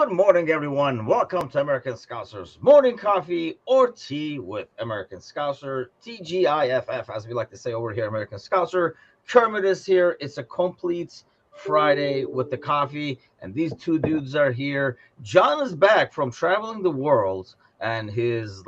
Good morning, everyone. Welcome to American Scousers Morning Coffee or Tea with American Scouser, TGIFF, as we like to say over here, American Scouser. Kermit is here. It's a complete Friday with the coffee, and these two dudes are here. John is back from traveling the world and his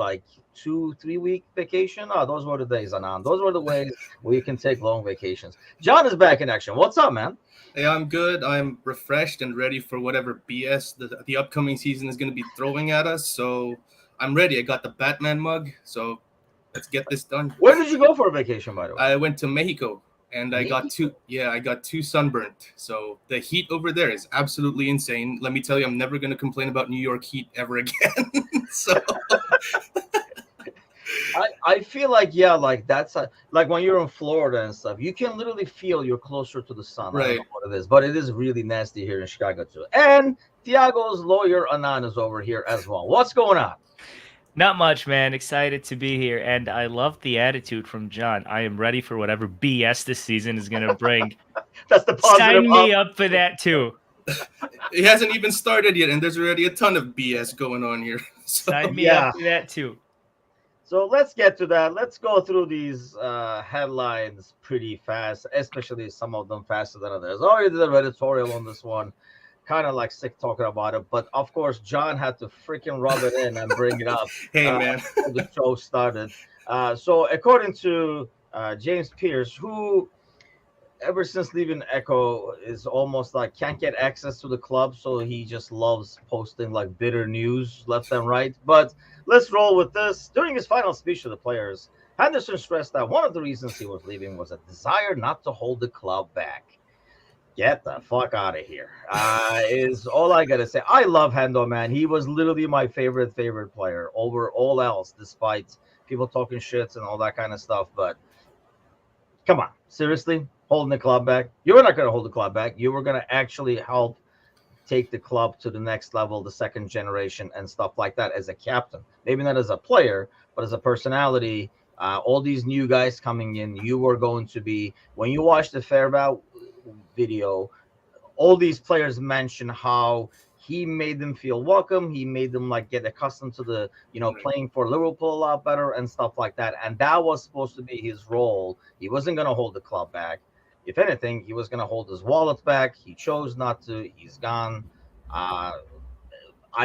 2, 3 week vacation. Oh, those were the days, Anand. Those were the ways where you can take long vacations. John is back in action. What's up, man? Hey, I'm good. I'm refreshed and ready for whatever BS the upcoming season is going to be throwing at us. So I'm ready. I got the Batman mug. So let's get this done. Where did you go for a vacation, by the way? I went to Mexico and I got Mexico? two. Yeah, I got two sunburnt. So the heat over there is absolutely insane. Let me tell you, I'm never going to complain about New York heat ever again. So I feel like that's like when you're in Florida and stuff, you can literally feel you're closer to the sun. I don't right. know what it is, but it is really nasty here in Chicago too. And Tiago's lawyer Anan is over here as well. What's going on? Not much, man. Excited to be here. And I love the attitude from John. I am ready for whatever BS this season is going to bring. That's the positive. Sign me up for that, too. It hasn't even started yet, and there's already a ton of BS going on here. So Sign me Yeah. up for that, too. So let's get to that. Let's go through these headlines pretty fast, especially some of them faster than others. I already did an editorial on this one, kind of like sick talking about it. But of course, John had to freaking rub it in and bring it up. hey, man. Before the show started. So according to James Pierce, who ever since leaving Echo is almost like can't get access to the club, so he just loves posting like bitter news left and right. But let's roll with this. During his final speech to the players, Henderson stressed that one of the reasons he was leaving was a desire not to hold the club back. Get the fuck out of here. Is all I gotta say. I love Hendo, man. He was literally my favorite player over all else, despite people talking shits and all that kind of stuff. But come on, seriously, holding the club back? You were not going to hold the club back. You were going to actually help take the club to the next level, the second generation, and stuff like that as a captain. Maybe not as a player, but as a personality. All these new guys coming in, you were going to be, when you watch the Fairbow video, all these players mention how he made them feel welcome. He made them like get accustomed to the, playing for Liverpool a lot better and stuff like that. And that was supposed to be his role. He wasn't going to hold the club back. If anything, he was going to hold his wallet back. He chose not to. He's gone. I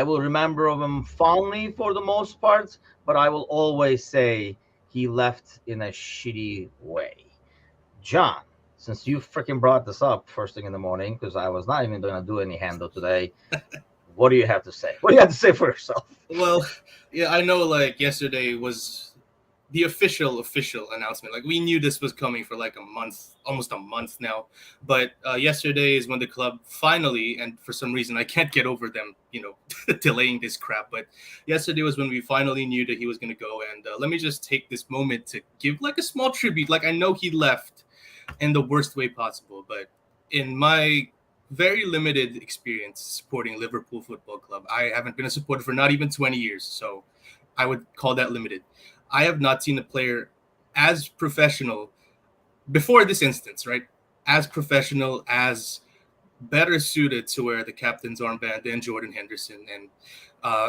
will remember him fondly for the most part, but I will always say he left in a shitty way. John, since you freaking brought this up first thing in the morning, because I was not even going to do any handle today, what do you have to say? What do you have to say for yourself? Well, yeah, I know like yesterday was the official announcement. Like we knew this was coming for like a month, almost a month now. But yesterday is when the club finally, and for some reason I can't get over them, delaying this crap. But yesterday was when we finally knew that he was going to go. And let me just take this moment to give like a small tribute. Like I know he left in the worst way possible, but in my very limited experience supporting Liverpool Football Club, I haven't been a supporter for not even 20 years. So I would call that limited. I have not seen a player as professional before this instance, right? As professional, as better suited to wear the captain's armband than Jordan Henderson. And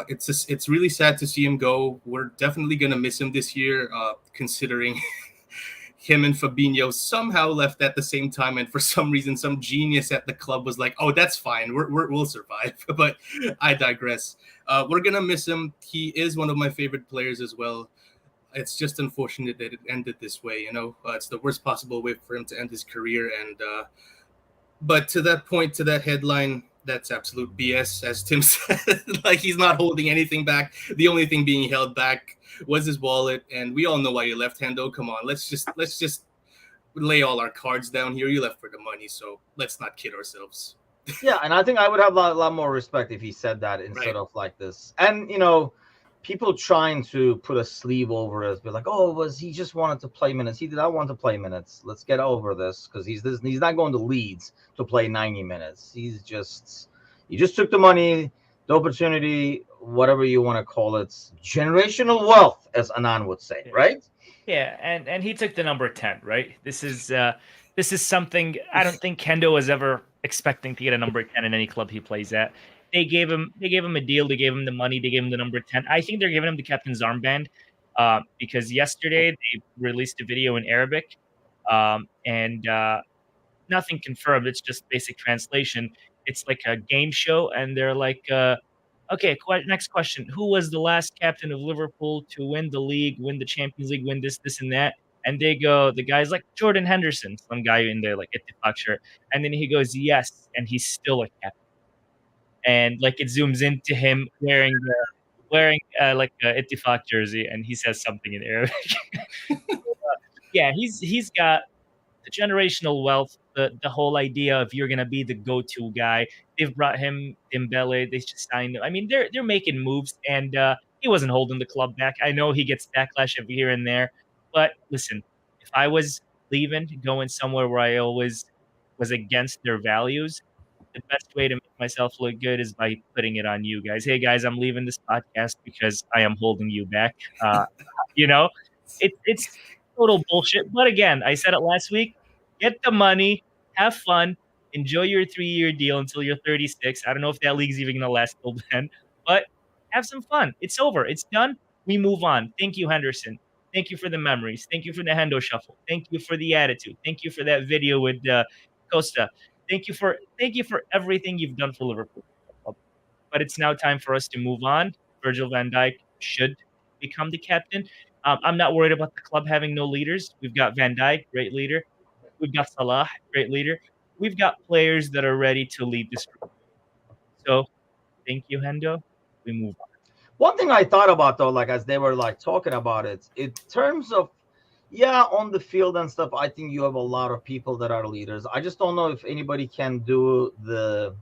it's really sad to see him go. We're definitely going to miss him this year, considering him and Fabinho somehow left at the same time. And for some reason, some genius at the club was like, oh, that's fine. We'll survive. But I digress. We're going to miss him. He is one of my favorite players as well. It's just unfortunate that it ended this way. It's the worst possible way for him to end his career. And but to that point, to that headline, that's absolute BS, as Tim said. Like he's not holding anything back. The only thing being held back was his wallet, and we all know why you left, Hendo. Come on, let's just lay all our cards down here. You left for the money, so let's not kid ourselves. Yeah, and I think I would have a lot more respect if he said that instead of like this. And people trying to put a sleeve over it, be like, oh, was he just wanted to play minutes? He did not want to play minutes. Let's get over this, because he's not going to Leeds to play 90 minutes. He just took the money, the opportunity, whatever you want to call it, generational wealth, as Anand would say, right? Yeah, and he took the number 10, right? This is something I don't think Kendo was ever expecting to get a number 10 in any club he plays at. they gave him a deal. They gave him the money. They gave him the number 10. I think they're giving him the captain's armband because yesterday they released a video in Arabic, and nothing confirmed. It's just basic translation. It's like a game show, and they're like, okay, next question. Who was the last captain of Liverpool to win the league, win the Champions League, win this, and that? And the guy's like Jordan Henderson, some guy in there, like Ittifaq shirt. And then he goes, yes, and he's still a captain. And like it zooms into him wearing like a Ittifaq jersey, and he says something in Arabic. Yeah, he's got the generational wealth, the whole idea of you're gonna be the go-to guy. They've brought him Dembele. They just signed him. I mean, they're making moves, and he wasn't holding the club back. I know he gets backlash every here and there, but listen, if I was leaving, going somewhere where I always was against their values, the best way to make myself look good is by putting it on you guys. Hey guys, I'm leaving this podcast because I am holding you back. You know, it's total bullshit. But again, I said it last week. Get the money, have fun, enjoy your 3-year deal until you're 36. I don't know if that league's even gonna last till then, but have some fun. It's over. It's done. We move on. Thank you, Henderson. Thank you for the memories. Thank you for the Hendo shuffle. Thank you for the attitude. Thank you for that video with Costa. Thank you for everything you've done for Liverpool. But it's now time for us to move on. Virgil van Dijk should become the captain. I'm not worried about the club having no leaders. We've got Van Dijk, great leader. We've got Salah, great leader. We've got players that are ready to lead this group. So, thank you, Hendo. We move on. One thing I thought about though, like as they were like talking about it, in terms of on the field and stuff, I think you have a lot of people that are leaders. I just don't know if anybody can do the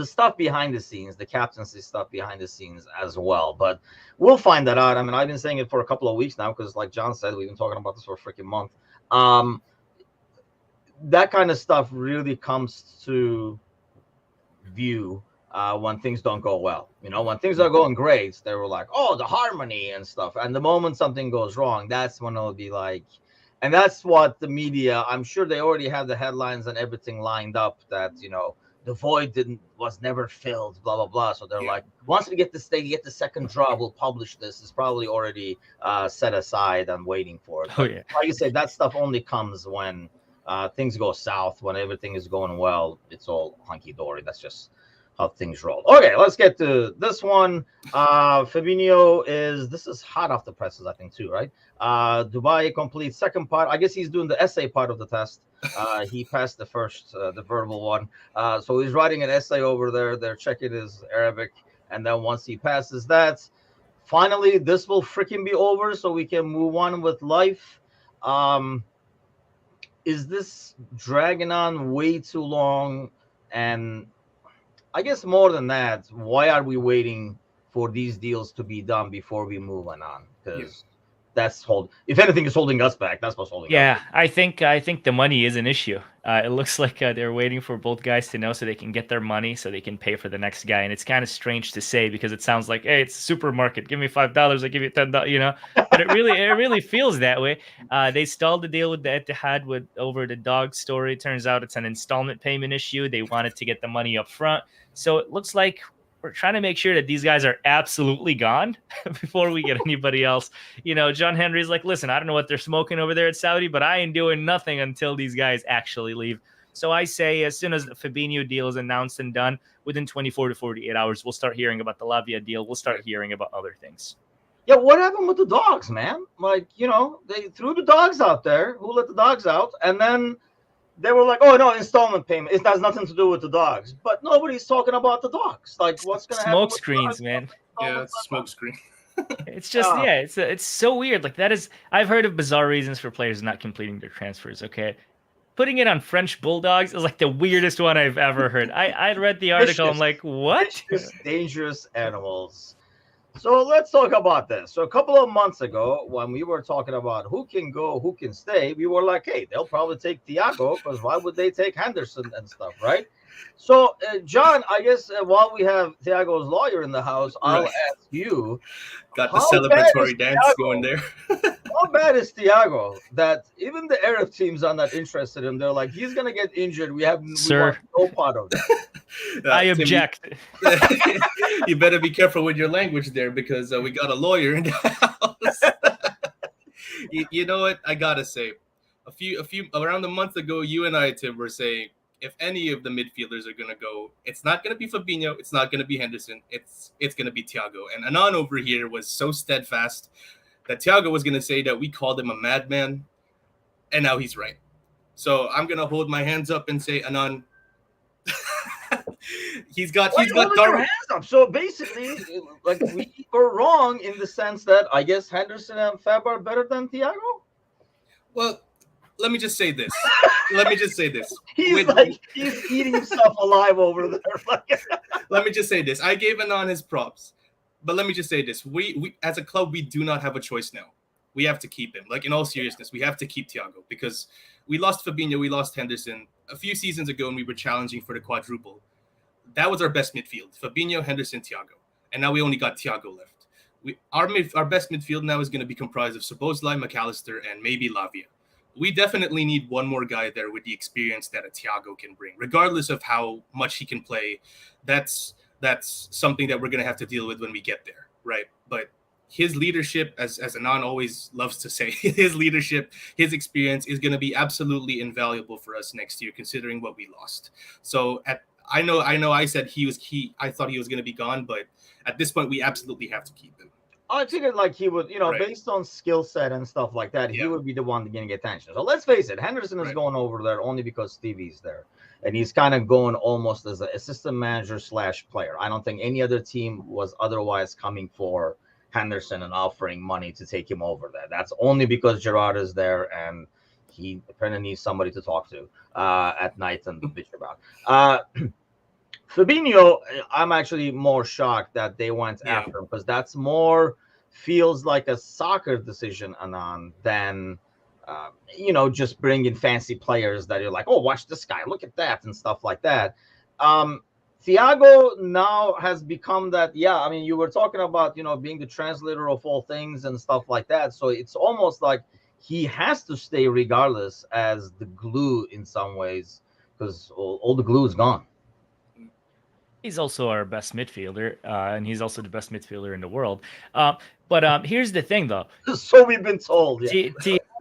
stuff behind the scenes, the captaincy stuff behind the scenes as well. But we'll find that out. I mean, I've been saying it for a couple of weeks now because, like John said, we've been talking about this for a freaking month. That kind of stuff really comes to view when things don't go well. You know, when things are going great, they were like, oh, the harmony and stuff. And the moment something goes wrong, that's when it'll be like, and that's what the media, I'm sure they already have the headlines and everything lined up that, you know, the void was never filled, blah, blah, blah. So they're like, once we get this thing, get the second draw, we'll publish this. It's probably already set aside and waiting for it. But like you say, that stuff only comes when things go south. When everything is going well, it's all hunky-dory. That's just how things roll. Okay, let's get to this one. Fabinho this is hot off the presses, I think, too, right? Dubai completes second part. I guess he's doing the essay part of the test. He passed the first, the verbal one. So he's writing an essay over there. They're checking his Arabic. And then once he passes that, finally, this will freaking be over so we can move on with life. Is this dragging on way too long? And I guess more than that, why are we waiting for these deals to be done before we move on? Because that's if anything is holding us back, that's what's holding us back. I think the money is an issue. It looks like they're waiting for both guys to know so they can get their money so they can pay for the next guy. And it's kind of strange to say because it sounds like, hey, it's a supermarket. Give me $5, I give you $10, you know. But it really feels that way. They stalled the deal with the Etihad over the dog story. It turns out it's an installment payment issue. They wanted to get the money up front. So it looks like we're trying to make sure that these guys are absolutely gone before we get anybody else. You know, John Henry's like, listen, I don't know what they're smoking over there at Saudi, but I ain't doing nothing until these guys actually leave. So I say as soon as the Fabinho deal is announced and done, within 24 to 48 hours, we'll start hearing about the Lavia deal. We'll start hearing about other things. Yeah, what happened with the dogs, man? Like, you know, they threw the dogs out there. Who let the dogs out? And then they were like, oh, no, installment payment. It has nothing to do with the dogs. But nobody's talking about the dogs. Like, what's going to happen? Smoke screens, man. Yeah, it's smoke screen. It's just, it's so weird. Like, I've heard of bizarre reasons for players not completing their transfers, okay? Putting it on French Bulldogs is like the weirdest one I've ever heard. I read the article. I'm like, what? Dangerous animals. So let's talk about this. So a couple of months ago, when we were talking about who can go, who can stay, we were like, hey, they'll probably take Thiago because why would they take Henderson and stuff, right? So, John, I guess while we have Thiago's lawyer in the house, I'll ask you. Got the celebratory dance going there. How bad is Thiago that even the Arab teams are not interested in him? They're like, he's going to get injured. We have no part of that. I Tim, object. you better be careful with your language there because we got a lawyer in the house. You know what? I gotta say, a few around a month ago, you and I, Tim, were saying if any of the midfielders are gonna go, it's not gonna be Fabinho, it's not gonna be Henderson, it's gonna be Thiago. And Anon over here was so steadfast that Thiago was gonna say that we called him a madman, and now he's right. So I'm gonna hold my hands up and say, Anon, he's got Why are you holding your hands up? So basically, like we were wrong in the sense that I guess Henderson and Fab are better than Thiago. Well, let me just say this. He's eating himself alive over there. Let me just say this. I gave Anon his props, but let me just say this. We as a club, we do not have a choice now. We have to keep him. Like, in all seriousness, we have to keep Thiago because we lost Fabinho, we lost Henderson a few seasons ago, and we were challenging for the quadruple. That was our best midfield: Fabinho, Henderson, Thiago, and now we only got Thiago left. Our best midfield now is going to be comprised of Szoboszlai, McAllister, and maybe Lavia. We definitely need one more guy there with the experience that a Thiago can bring, regardless of how much he can play. That's something that we're going to have to deal with when we get there, right? But his leadership, as Anon always loves to say, his leadership, his experience is going to be absolutely invaluable for us next year, considering what we lost. So I know I said I thought he was going to be gone, but at this point we absolutely have to keep him. I figured like he would, Right. based on skill set and stuff like that, he would be the one getting attention. So let's face it, Henderson is going over there only because Stevie's there. And he's kind of going almost as an assistant manager / player. I don't think any other team was otherwise coming for Henderson and offering money to take him over there. That's only because Gerrard is there and he apparently needs somebody to talk to at night and bitch about. Fabinho, I'm actually more shocked that they went after him because that's more feels like a soccer decision, Anon, than just bringing fancy players that you're like, oh, watch this guy, look at that, and stuff like that. Thiago now has become that. Yeah, I mean, you were talking about being the translator of all things and stuff like that. So it's almost like he has to stay regardless as the glue in some ways because all the glue is gone. He's also our best midfielder, and he's also the best midfielder in the world. But here's the thing, though. So we've been told. Yeah.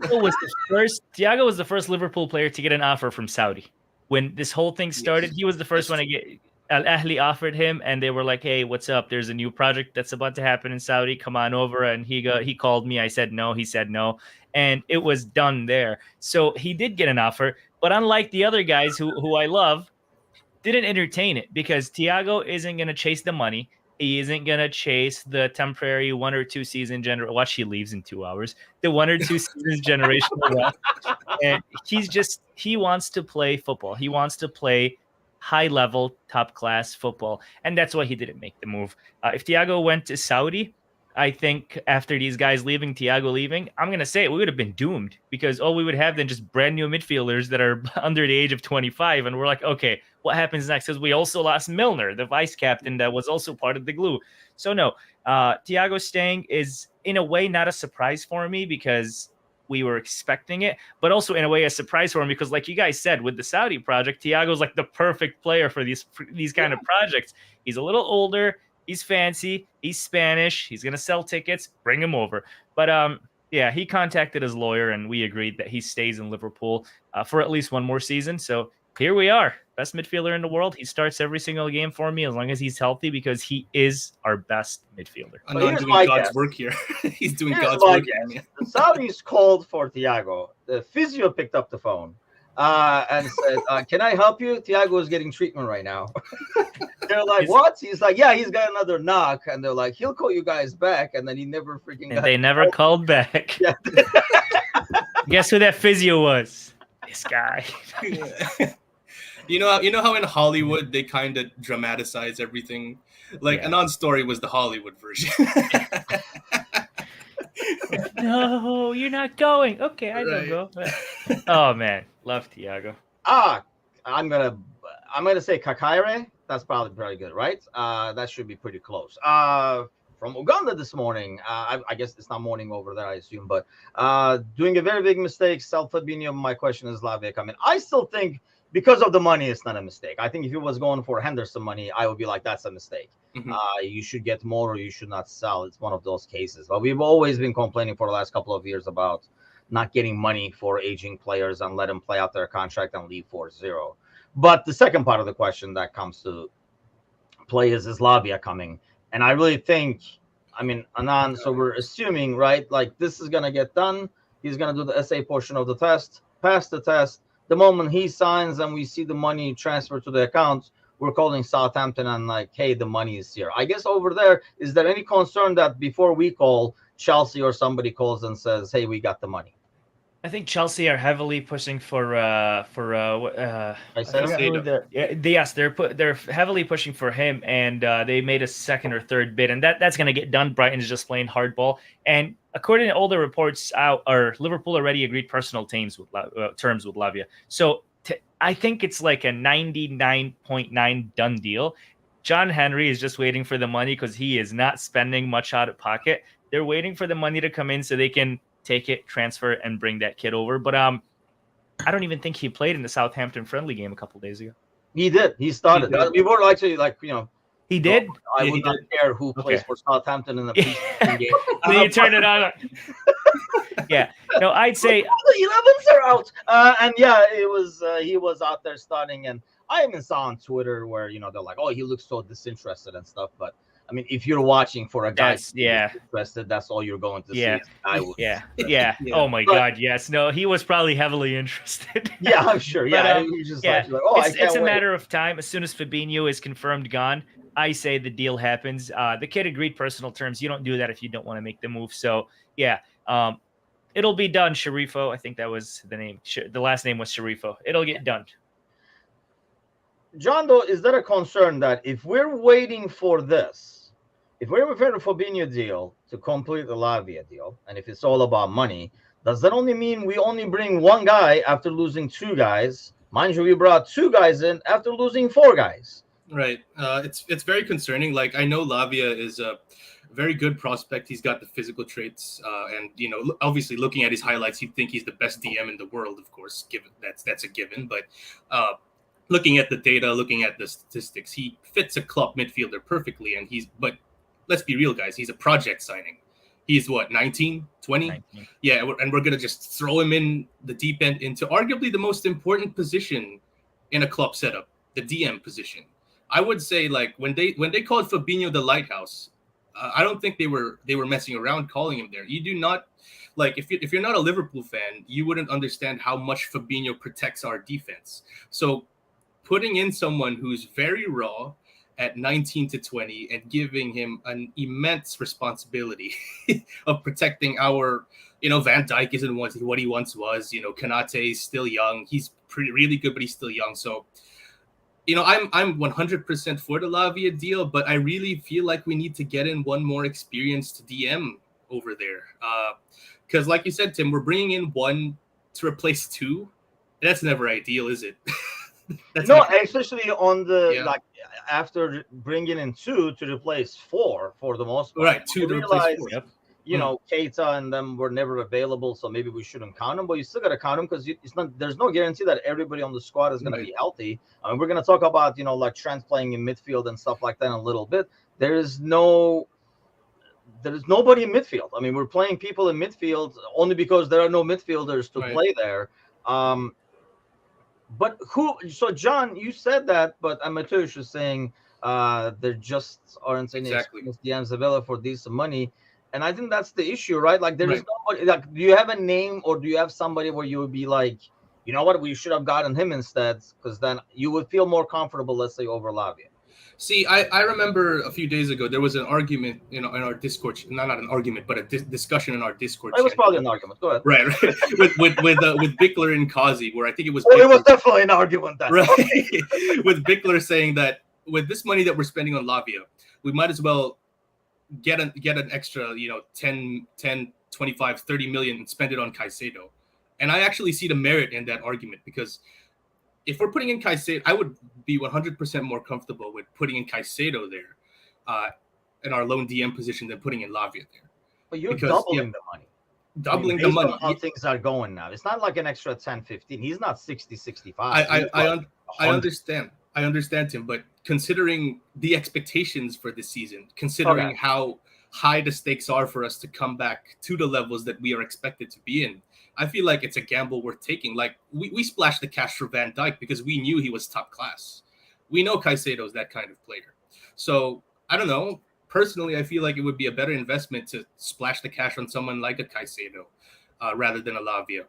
Thiago was the first Liverpool player to get an offer from Saudi. When this whole thing started, he was the first one to get. Al Ahly offered him, and they were like, "Hey, what's up? There's a new project that's about to happen in Saudi. Come on over." And he called me. I said no. He said no, and it was done there. So he did get an offer, but unlike the other guys who I love, didn't entertain it because Thiago isn't going to chase the money. He isn't going to chase the temporary 1 or 2 season Watch, he leaves in 2 hours. The 1 or 2 seasons generational wealth. And he wants to play football. He wants to play high level, top class football. And that's why he didn't make the move. If Thiago went to Saudi, I think after these guys leaving, Thiago leaving, I'm going to say it, we would have been doomed because all we would have then just brand new midfielders that are under the age of 25. And we're like, okay, what happens next? Because we also lost Milner, the vice captain that was also part of the glue. So no, Thiago staying is in a way not a surprise for me because we were expecting it, but also in a way a surprise for him because like you guys said, with the Saudi project, Thiago's like the perfect player for these kind of projects. He's a little older. He's fancy. He's Spanish. He's going to sell tickets. Bring him over. But he contacted his lawyer, and we agreed that he stays in Liverpool for at least one more season. So here we are. Best midfielder in the world. He starts every single game for me as long as he's healthy because he is our best midfielder. I'm not doing God's work here. He's doing God's work here. The Saudis called for Thiago. The physio picked up the phone and said, can I help you? Thiago is getting treatment right now. They're like, what? He's like, yeah, he's got another knock. And they're like, he'll call you guys back. And then he never freaking they never called back. Yeah. Guess who that physio was? This guy. You know how in Hollywood they kind of dramatize everything? Like Anon's story was the Hollywood version. No, you're not going. Okay, I don't go. Oh man, love Thiago. I'm gonna say Kakaire. That's probably pretty good, right? That should be pretty close. From Uganda this morning. I guess it's not morning over there, I assume, but doing a very big mistake. Fabinho. My question is Lavia coming. I still think because of the money, it's not a mistake. I think if it was going for Henderson money, I would be like, that's a mistake. You should get more or you should not sell. It's one of those cases. But we've always been complaining for the last couple of years about not getting money for aging players and let them play out their contract and leave for zero. But the second part of the question that comes to play is Lavia coming? And I really think, I mean, Anand, so we're assuming, right, like this is going to get done. He's going to do the SA portion of the test, pass the test. The moment he signs and we see the money transfer to the account, we're calling Southampton and like, hey, the money is here. I guess over there, is there any concern that before we call, Chelsea or somebody calls and says, hey, we got the money? I think Chelsea are heavily pushing for I forgot who they're heavily pushing for him, and they made a second or third bid, and that's going to get done. Brighton is just playing hardball, and according to all the reports out, or Liverpool already agreed personal terms with Lavia. So I think it's like a 99.9 done deal. John Henry is just waiting for the money because he is not spending much out of pocket. They're waiting for the money to come in so they can take it, transfer, and bring that kid over. But I don't even think he played in the Southampton friendly game a couple days ago. He did. He started. We were actually like, he did. I would not care who plays for Southampton in the preseason game. Then you turn it on. Yeah. No, I'd say the 11s are out. And yeah, it was he was out there starting, and I even saw on Twitter where they're like, oh, he looks so disinterested and stuff, but. I mean, if you're watching for a guy interested, that's all you're going to see. Yeah. Oh my God, yes. No, he was probably heavily interested. Yeah, I'm sure. Yeah, it's a matter of time. As soon as Fabinho is confirmed gone, I say the deal happens. The kid agreed personal terms. You don't do that if you don't want to make the move. So yeah, it'll be done. Sharifo, I think that was the name. The last name was Sharifo. It'll get done. John, though, is there a concern that if we're waiting for this? If we're waiting for the Fabinho deal to complete the Lavia deal, and if it's all about money, does that only mean we only bring one guy after losing two guys? Mind you, we brought two guys in after losing four guys. Right. It's very concerning. Like, I know Lavia is a very good prospect. He's got the physical traits, and obviously looking at his highlights, you'd think he's the best DM in the world. Of course, given that's a given. But looking at the data, looking at the statistics, he fits a club midfielder perfectly. And but let's be real, guys. He's a project signing. He's what, 19, 20? 19. Yeah, and we're going to just throw him in the deep end into arguably the most important position in a club setup, the DM position. I would say, like, when they called Fabinho the lighthouse, I don't think they were messing around calling him there. You do not, like, if you're not a Liverpool fan, you wouldn't understand how much Fabinho protects our defense. So putting in someone who's very raw at 19 to 20 and giving him an immense responsibility of protecting our, Van Dijk isn't what he once was. Konate is still young. He's really good, but he's still young. So, I'm 100% for the Lavia deal, but I really feel like we need to get in one more experienced DM over there. Because like you said, Tim, we're bringing in one to replace two. That's never ideal, is it? Especially on the after bringing in two to replace four for the most part. Right, two to replace four. Yep. Keita and them were never available, so maybe we shouldn't count them. But you still got to count them because there's no guarantee that everybody on the squad is going to be healthy. I mean, we're going to talk about like Trent playing in midfield and stuff like that in a little bit. There is nobody in midfield. I mean, we're playing people in midfield only because there are no midfielders to play there. But who? So John, you said that, but Amatush was saying there just aren't any DMs available for decent money, and I think that's the issue, right? Like there is nobody. Like, do you have a name or do you have somebody where you would be like, you know what, we should have gotten him instead, because then you would feel more comfortable, let's say, over Lavia. See, I remember a few days ago there was an argument, in our Discord, not an argument, but a discussion in our Discord. It was probably an argument. Go ahead. Right. with Bickler and Kazi, where I think it was. It was definitely an argument. Right. With Bickler saying that with this money that we're spending on Lavia, we might as well get an extra, 10, 25, 30 million and spend it on Caicedo. And I actually see the merit in that argument, because if we're putting in Caicedo, I would be 100% more comfortable with putting in Caicedo there in our lone DM position than putting in Lavia there. But you're doubling the money. I mean, doubling the based on money. how things are going now, it's not like an extra 10, 15. He's not 60, 65. I He's I, I, like un- I 100. understand. I understand him, but considering the expectations for this season, Okay. considering how high the stakes are for us to come back to the levels that we are expected to be in, I feel like it's a gamble worth taking. Like we splashed the cash for Van Dijk because we knew he was top class. We know Caicedo's that kind of player. So I don't know. Personally, I feel like it would be a better investment to splash the cash on someone like a Caicedo rather than a Lavia.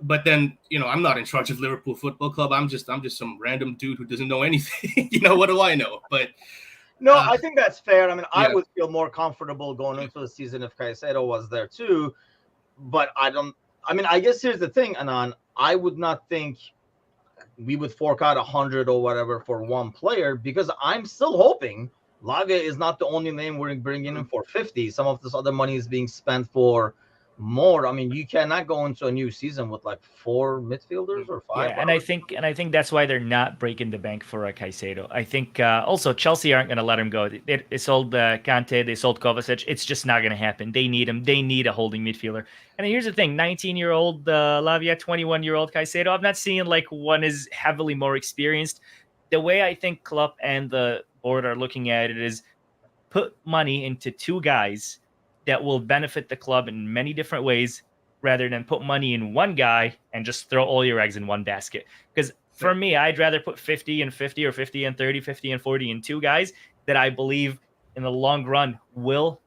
But then, I'm not in charge of Liverpool Football Club. I'm just some random dude who doesn't know anything. What do I know? But No, I think that's fair. I mean, I yeah, would feel more comfortable going into the season if Caicedo was there too. But I don't. I mean, I guess here's the thing, Anan. I would not think we would fork out 100 or whatever for one player because I'm still hoping Lavia is not the only name we're bringing in for 50. Some of this other money is being spent for more. I mean, you cannot go into a new season with like 4 midfielders or 5. Yeah, and I think that's why they're not breaking the bank for Caicedo. I think also Chelsea aren't going to let him go. They sold Kante, they sold Kovacic. It's just not going to happen. They need him. They need a holding midfielder. And here's the thing: 19-year-old Lavia, 21-year-old Caicedo. I'm not seeing like one is heavily more experienced. The way I think Klopp and the board are looking at it is put money into 2 guys that will benefit the club in many different ways rather than put money in one guy and just throw all your eggs in one basket. Because for me, I'd rather put 50 and 50 or 50 and 30, 50 and 40 in 2 guys that I believe in the long run will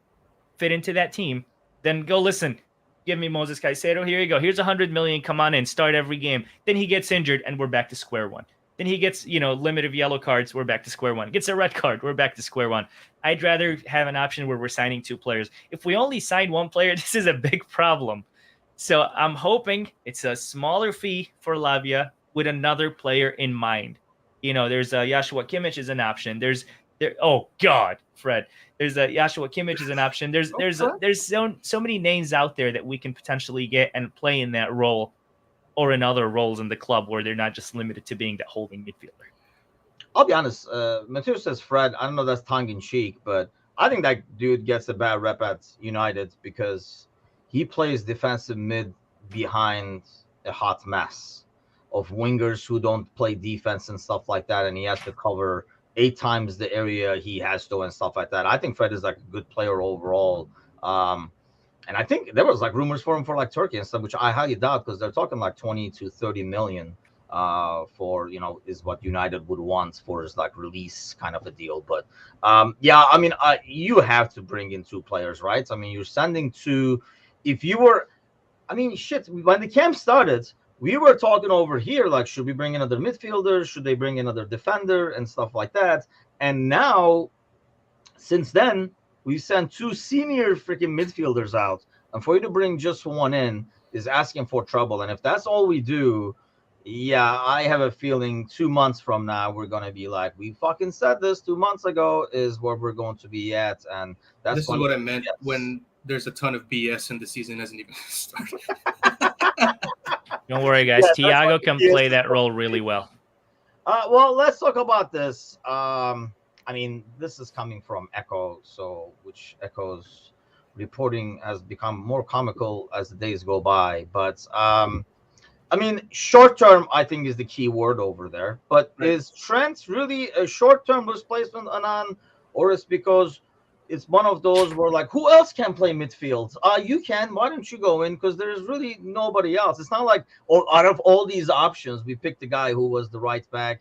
fit into that team than go, listen, give me Moses Caicedo. Here you go. Here's 100 million. Come on in, start every game. Then he gets injured and we're back to square one. Then he gets, limit of yellow cards. We're back to square one. Gets a red card. We're back to square one. I'd rather have an option where we're signing 2 players. If we only sign 1 player, this is a big problem. So I'm hoping it's a smaller fee for Lavia with another player in mind. There's Joshua Kimmich is an option. Oh God, Fred. There's Joshua Kimmich is an option. There's so many names out there that we can potentially get and play in that role or in other roles in the club where they're not just limited to being that holding midfielder. I'll be honest. Matthew says Fred. I don't know if that's tongue in cheek, but I think that dude gets a bad rep at United because he plays defensive mid behind a hot mess of wingers who don't play defense and stuff like that, and he has to cover 8 times the area he has to and stuff like that. I think Fred is like a good player overall. And I think there was like rumors for him for like Turkey and stuff, which I highly doubt because they're talking like 20 to 30 million for is what United would want for his like release kind of a deal. But yeah, I mean, you have to bring in 2 players, right? I mean, you're sending 2. If you were, I mean, shit, when the camp started, we were talking over here like, should we bring another midfielder? Should they bring another defender and stuff like that? And now, since then, we sent 2 senior freaking midfielders out, and for you to bring just 1 in is asking for trouble. And if that's all we do, yeah, I have a feeling 2 months from now we're gonna be like, we fucking said this 2 months ago is where we're going to be at, and that's this is what I meant when there's a ton of BS and the season hasn't even started. Don't worry, guys. Thiago can play that role really well. Well, let's talk about this. I mean, this is coming from Echo, which Echo's reporting has become more comical as the days go by. But I mean, short term, I think is the key word over there. But right. Is Trent really a short term replacement, Anan, or is because it's one of those where like, who else can play midfield? You can. Why don't you go in? Because there's really nobody else. It's not like out of all these options, we picked the guy who was the right back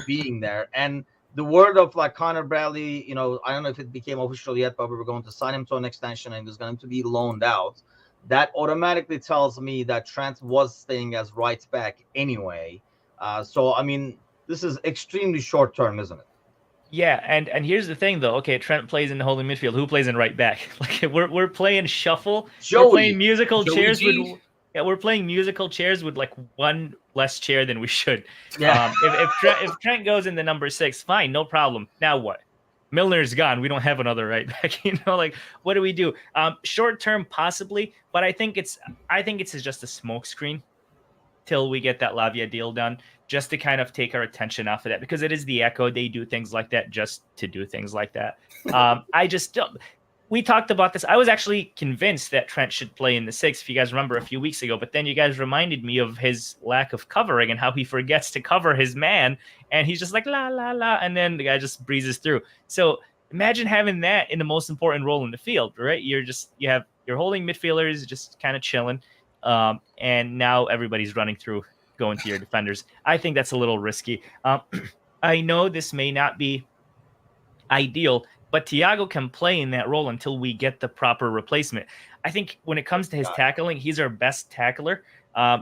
being there. And the word of like Connor Bradley, I don't know if it became official yet, but we were going to sign him to an extension and he was going to be loaned out. That automatically tells me that Trent was staying as right back anyway. So, I mean, this is extremely short term, isn't it? Yeah, and here's the thing though. Okay, Trent plays in the holding midfield. Who plays in right back? Like we're playing shuffle. Joey. We're playing musical Joey chairs G. with. Yeah, we're playing musical chairs with like 1 less chair than we should. Yeah. If Trent goes in the number 6, fine, no problem. Now what? Milner's gone. We don't have another right back. Like what do we do? Short term, possibly, but I think it's just a smokescreen till we get that Lavia deal done, just to kind of take our attention off of that, because it is the Echo. They do things like that just to do things like that. I just don't. we talked about this. I was actually convinced that Trent should play in the 6, if you guys remember, a few weeks ago. But then you guys reminded me of his lack of covering and how he forgets to cover his man. And he's just like, la, la, la. And then the guy just breezes through. So imagine having that in the most important role in the field, right? You're holding midfielders, just kind of chilling. And now everybody's running through, going to your defenders. I think that's a little risky. I know this may not be ideal, but Thiago can play in that role until we get the proper replacement. I think when it comes to his tackling, he's our best tackler.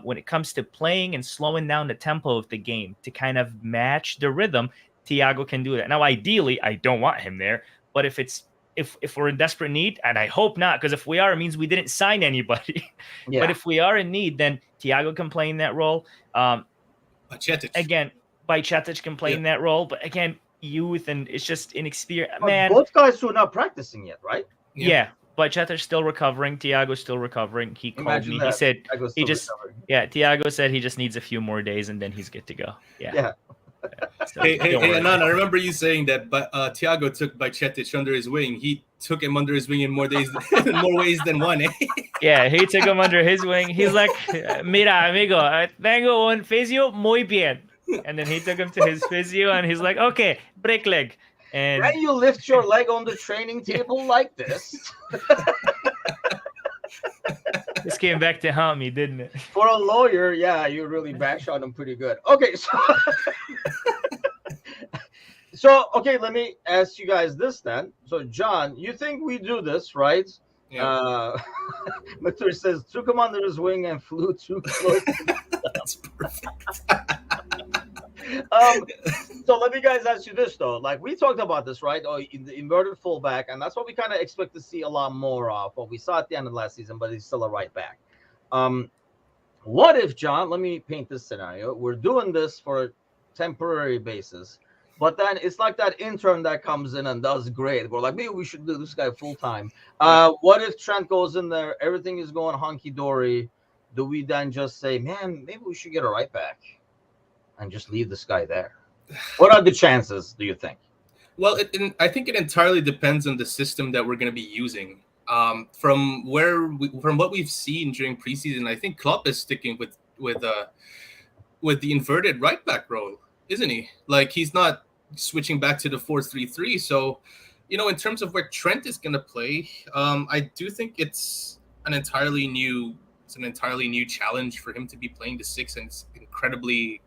When it comes to playing and slowing down the tempo of the game to kind of match the rhythm, Thiago can do that. Now, ideally, I don't want him there, but if we're in desperate need, and I hope not, because if we are, it means we didn't sign anybody. Yeah. But if we are in need, then Thiago can play in that role. Again, Bajcetic can play in that role, but again, youth and it's just inexperienced. Man, both guys who are not practicing yet, right? Yeah. Bajcetic's still recovering. Thiago's still recovering. He called me. He said Thiago said he just needs a few more days and then he's good to go. Yeah. So, hey, Anan, I remember you saying that, but Thiago took Bajcetic under his wing. He took him under his wing in more ways than one. Yeah, he took him under his wing. He's like, mira, amigo, tengo un physio muy bien. And then he took him to his physio, and he's like, okay, break leg. And when you lift your leg on the training table like this. This came back to haunt me, didn't it? For a lawyer, yeah, you really backshot him pretty good. Okay, okay, let me ask you guys this then. So, John, you think we do this, right? Yeah. Matur says, took him under his wing and flew too close. That's perfect. So let me guys ask you this though. Like we talked about this, right? In the inverted fullback, and that's what we kind of expect to see a lot more of. What we saw at the end of last season, but he's still a right back. What if, John? Let me paint this scenario. We're doing this for a temporary basis, but then it's like that intern that comes in and does great. We're like, maybe we should do this guy full time. What if Trent goes in there? Everything is going hunky dory. Do we then just say, man, maybe we should get a right back? And just leave this guy there? What are the chances, do you think? Well, I think it entirely depends on the system that we're going to be using. From what we've seen during preseason, I think Klopp is sticking with the inverted right back role, isn't he? Like he's not switching back to the 4-3-3. So, in terms of where Trent is going to play, I do think it's an entirely new challenge for him to be playing the 6, and it's incredibly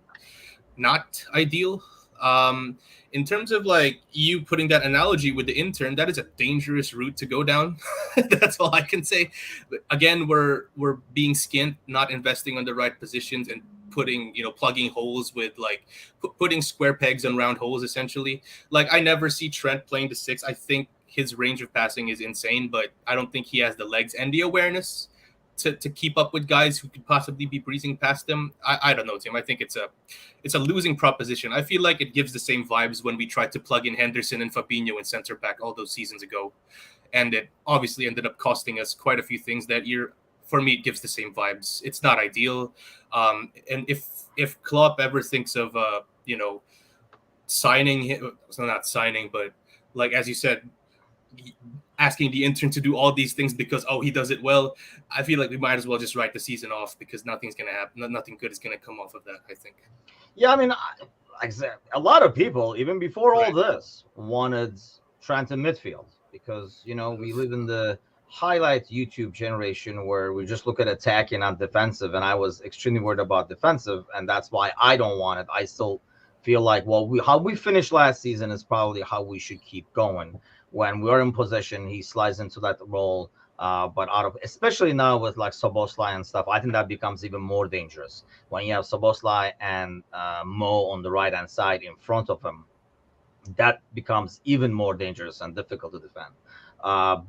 not ideal. In terms of like you putting that analogy with the intern, that is a dangerous route to go down. That's all I can say. But again, we're being skint, not investing on the right positions and plugging holes with like putting square pegs on round holes essentially. Like I never see Trent playing the 6. I think his range of passing is insane, but I don't think he has the legs and the awareness to keep up with guys who could possibly be breezing past them. I don't know, Tim. I think it's a losing proposition. I feel like it gives the same vibes when we tried to plug in Henderson and Fabinho in center back all those seasons ago. And it obviously ended up costing us quite a few things that year. For me, it gives the same vibes. It's not ideal. And if Klopp ever thinks of signing him, so not signing, but like as you said, asking the intern to do all these things because he does it well, I feel like we might as well just write the season off because nothing's gonna happen. Nothing good is gonna come off of that, I think. Yeah, I mean, a lot of people even before all this wanted Trent in midfield because we live in the highlight YouTube generation where we just look at attacking and defensive, and I was extremely worried about defensive, and that's why I don't want it. I still feel like how we finished last season is probably how we should keep going. When we're in possession, he slides into that role. But especially now with like Szoboszlai and stuff, I think that becomes even more dangerous when you have Szoboszlai and Mo on the right hand side in front of him. That becomes even more dangerous and difficult to defend.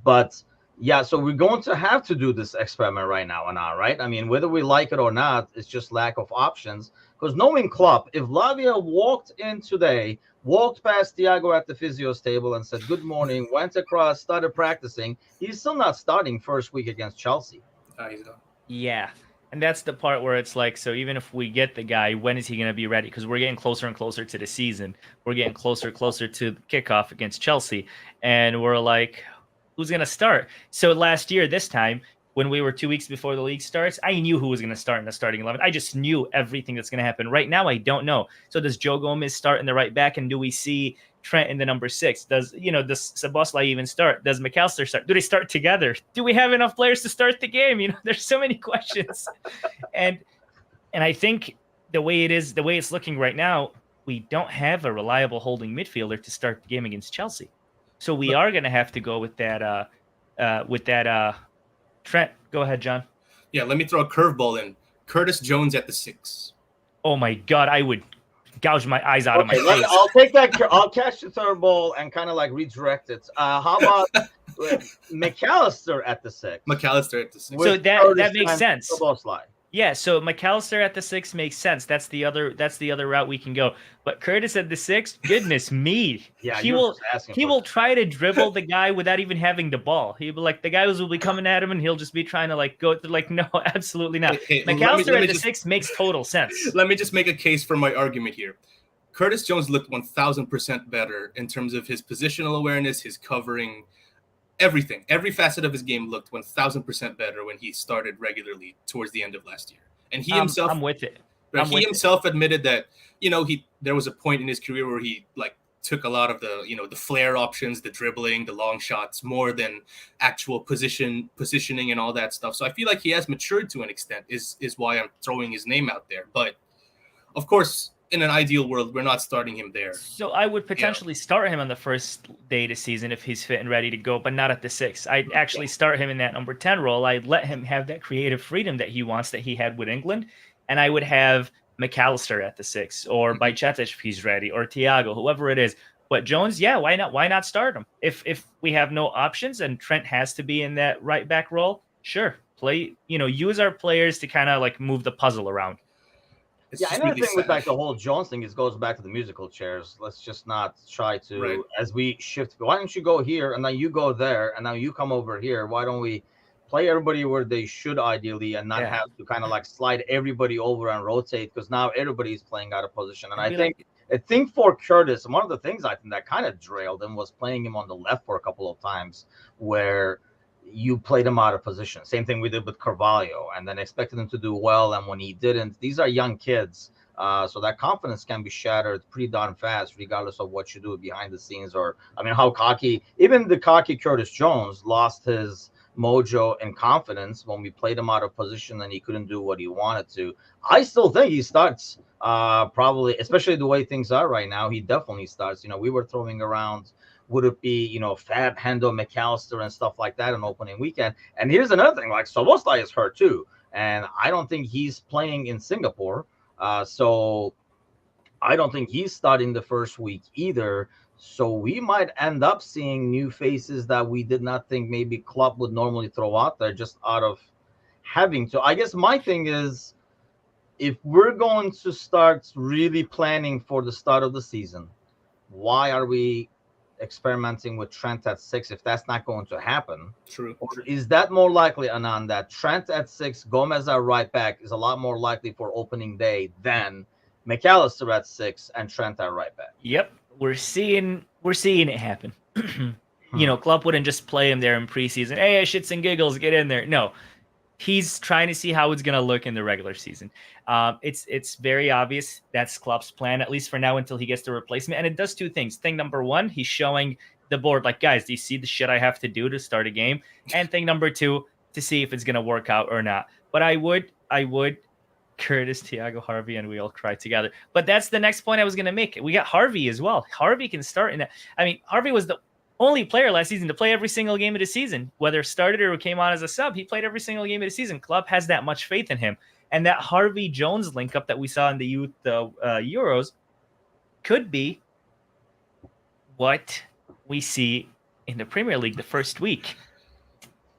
But yeah, so we're going to have to do this experiment right now, right? I mean, whether we like it or not, it's just lack of options. Because knowing Klopp, if Lavia walked past Thiago at the physio's table and said, good morning, went across, started practicing, he's still not starting first week against Chelsea. Yeah. And that's the part where it's like, so even if we get the guy, when is he going to be ready? Because we're getting closer and closer to the season. We're getting closer to the kickoff against Chelsea. And we're like, who's going to start. So last year, this time, when we were 2 weeks before the league starts, I knew who was going to start in the starting 11. I just knew everything that's going to happen. Right now, I don't know. So does Joe Gomez start in the right back, and do we see Trent in the number 6? Does Szoboszlai even start? Does McAllister start? Do they start together? Do we have enough players to start the game? There's so many questions. and I think the way it's looking right now, we don't have a reliable holding midfielder to start the game against Chelsea. So we are going to have to go with that Trent, go ahead, John. Yeah, let me throw a curveball in. Curtis Jones at the 6. Oh my God, I would gouge my eyes out of my face. I'll take that. I'll catch the third ball and kind of like redirect it. How about McAllister at the 6? McAllister at the 6. So that makes sense. Szoboszlai. Yeah, so McAllister at the 6 makes sense. That's the other route we can go. But Curtis at the 6, goodness me. Yeah, he will try to dribble the guy without even having the ball. He'll be like, the guys will be coming at him and he'll just be trying to like go through, like, no, absolutely not. Hey, McAllister at the 6 makes total sense. Let me just make a case for my argument here. Curtis Jones looked 1,000% better in terms of his positional awareness, his covering, everything. Every facet of his game looked 1,000% better when he started regularly towards the end of last year. And he himself, I'm with it. He himself admitted that, there was a point in his career where he like took a lot of the, the flare options, the dribbling, the long shots, more than actual positioning and all that stuff. So I feel like he has matured to an extent is why I'm throwing his name out there. But of course, in an ideal world, we're not starting him there. So I would potentially start him on the first day of the season if he's fit and ready to go, but not at the 6. I'd actually start him in that number 10 role. I'd let him have that creative freedom that he wants, that he had with England, and I would have McAllister at the 6, or Bajcetic if he's ready, or Thiago, whoever it is. But Jones, yeah, why not? Why not start him? If we have no options and Trent has to be in that right back role, sure, play. Use our players to kind of like move the puzzle around. Another thing with like the whole Jones thing goes back to the musical chairs. Let's just not try to, as we shift. Why don't you go here and then you go there and now you come over here? Why don't we play everybody where they should ideally and not have to kind of like slide everybody over and rotate, because now everybody's playing out of position. And I think for Curtis, one of the things I think that kind of derailed him was playing him on the left for a couple of times where you played him out of position. Same thing we did with Carvalho, and then expected him to do well. And when he didn't, these are young kids. So that confidence can be shattered pretty darn fast, regardless of what you do behind the scenes. Or, how cocky, even the cocky Curtis Jones lost his mojo and confidence when we played him out of position and he couldn't do what he wanted to. I still think he starts probably, especially the way things are right now. He definitely starts. We were throwing around, would it be, Fab, Hendo, McAllister, and stuff like that on opening weekend? And here's another thing, like Szoboszlai is hurt too, and I don't think he's playing in Singapore. So I don't think he's starting the first week either. So we might end up seeing new faces that we did not think maybe Klopp would normally throw out there just out of having to. I guess my thing is, if we're going to start really planning for the start of the season, why are we experimenting with Trent at 6 if that's not going to happen? True. Or is that more likely, Anand, that Trent at 6, Gomez at right back is a lot more likely for opening day than McAllister at 6 and Trent at right back? Yep, we're seeing it happen. Klopp wouldn't just play him there in preseason. Hey, shits and giggles, get in there. No, he's trying to see how it's going to look in the regular season. It's very obvious that's Klopp's plan, at least for now, until he gets the replacement. And it does two things. Thing number one, he's showing the board, like, guys, do you see the shit I have to do to start a game? And thing number two, to see if it's going to work out or not. But I would Curtis, Thiago, Harvey, and we all cry together. But that's the next point I was going to make. We got Harvey as well. Harvey can start in that. Harvey was the only player last season to play every single game of the season, whether started or came on as a sub. He played every single game of the season. Klopp has that much faith in him. And that Harvey Jones link up that we saw in the youth Euros could be what we see in the Premier League the first week.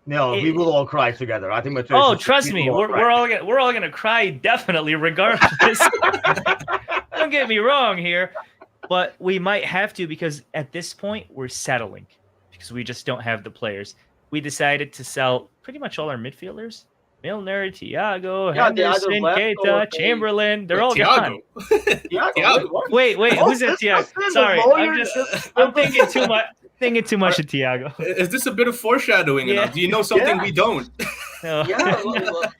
No, we will all cry together. I think. Trust me, we're all gonna cry definitely, regardless. Don't get me wrong here, but we might have to, because at this point we're settling because we just don't have the players. We decided to sell pretty much all our midfielders. Milner, Thiago, Henderson, Keita, Chamberlain, they're all gone. Thiago. Wait, who's that Thiago? Sorry, I'm thinking too much. Thinking too much of Thiago. Is this a bit of foreshadowing? Yeah. Do you know something we don't? No. Yeah,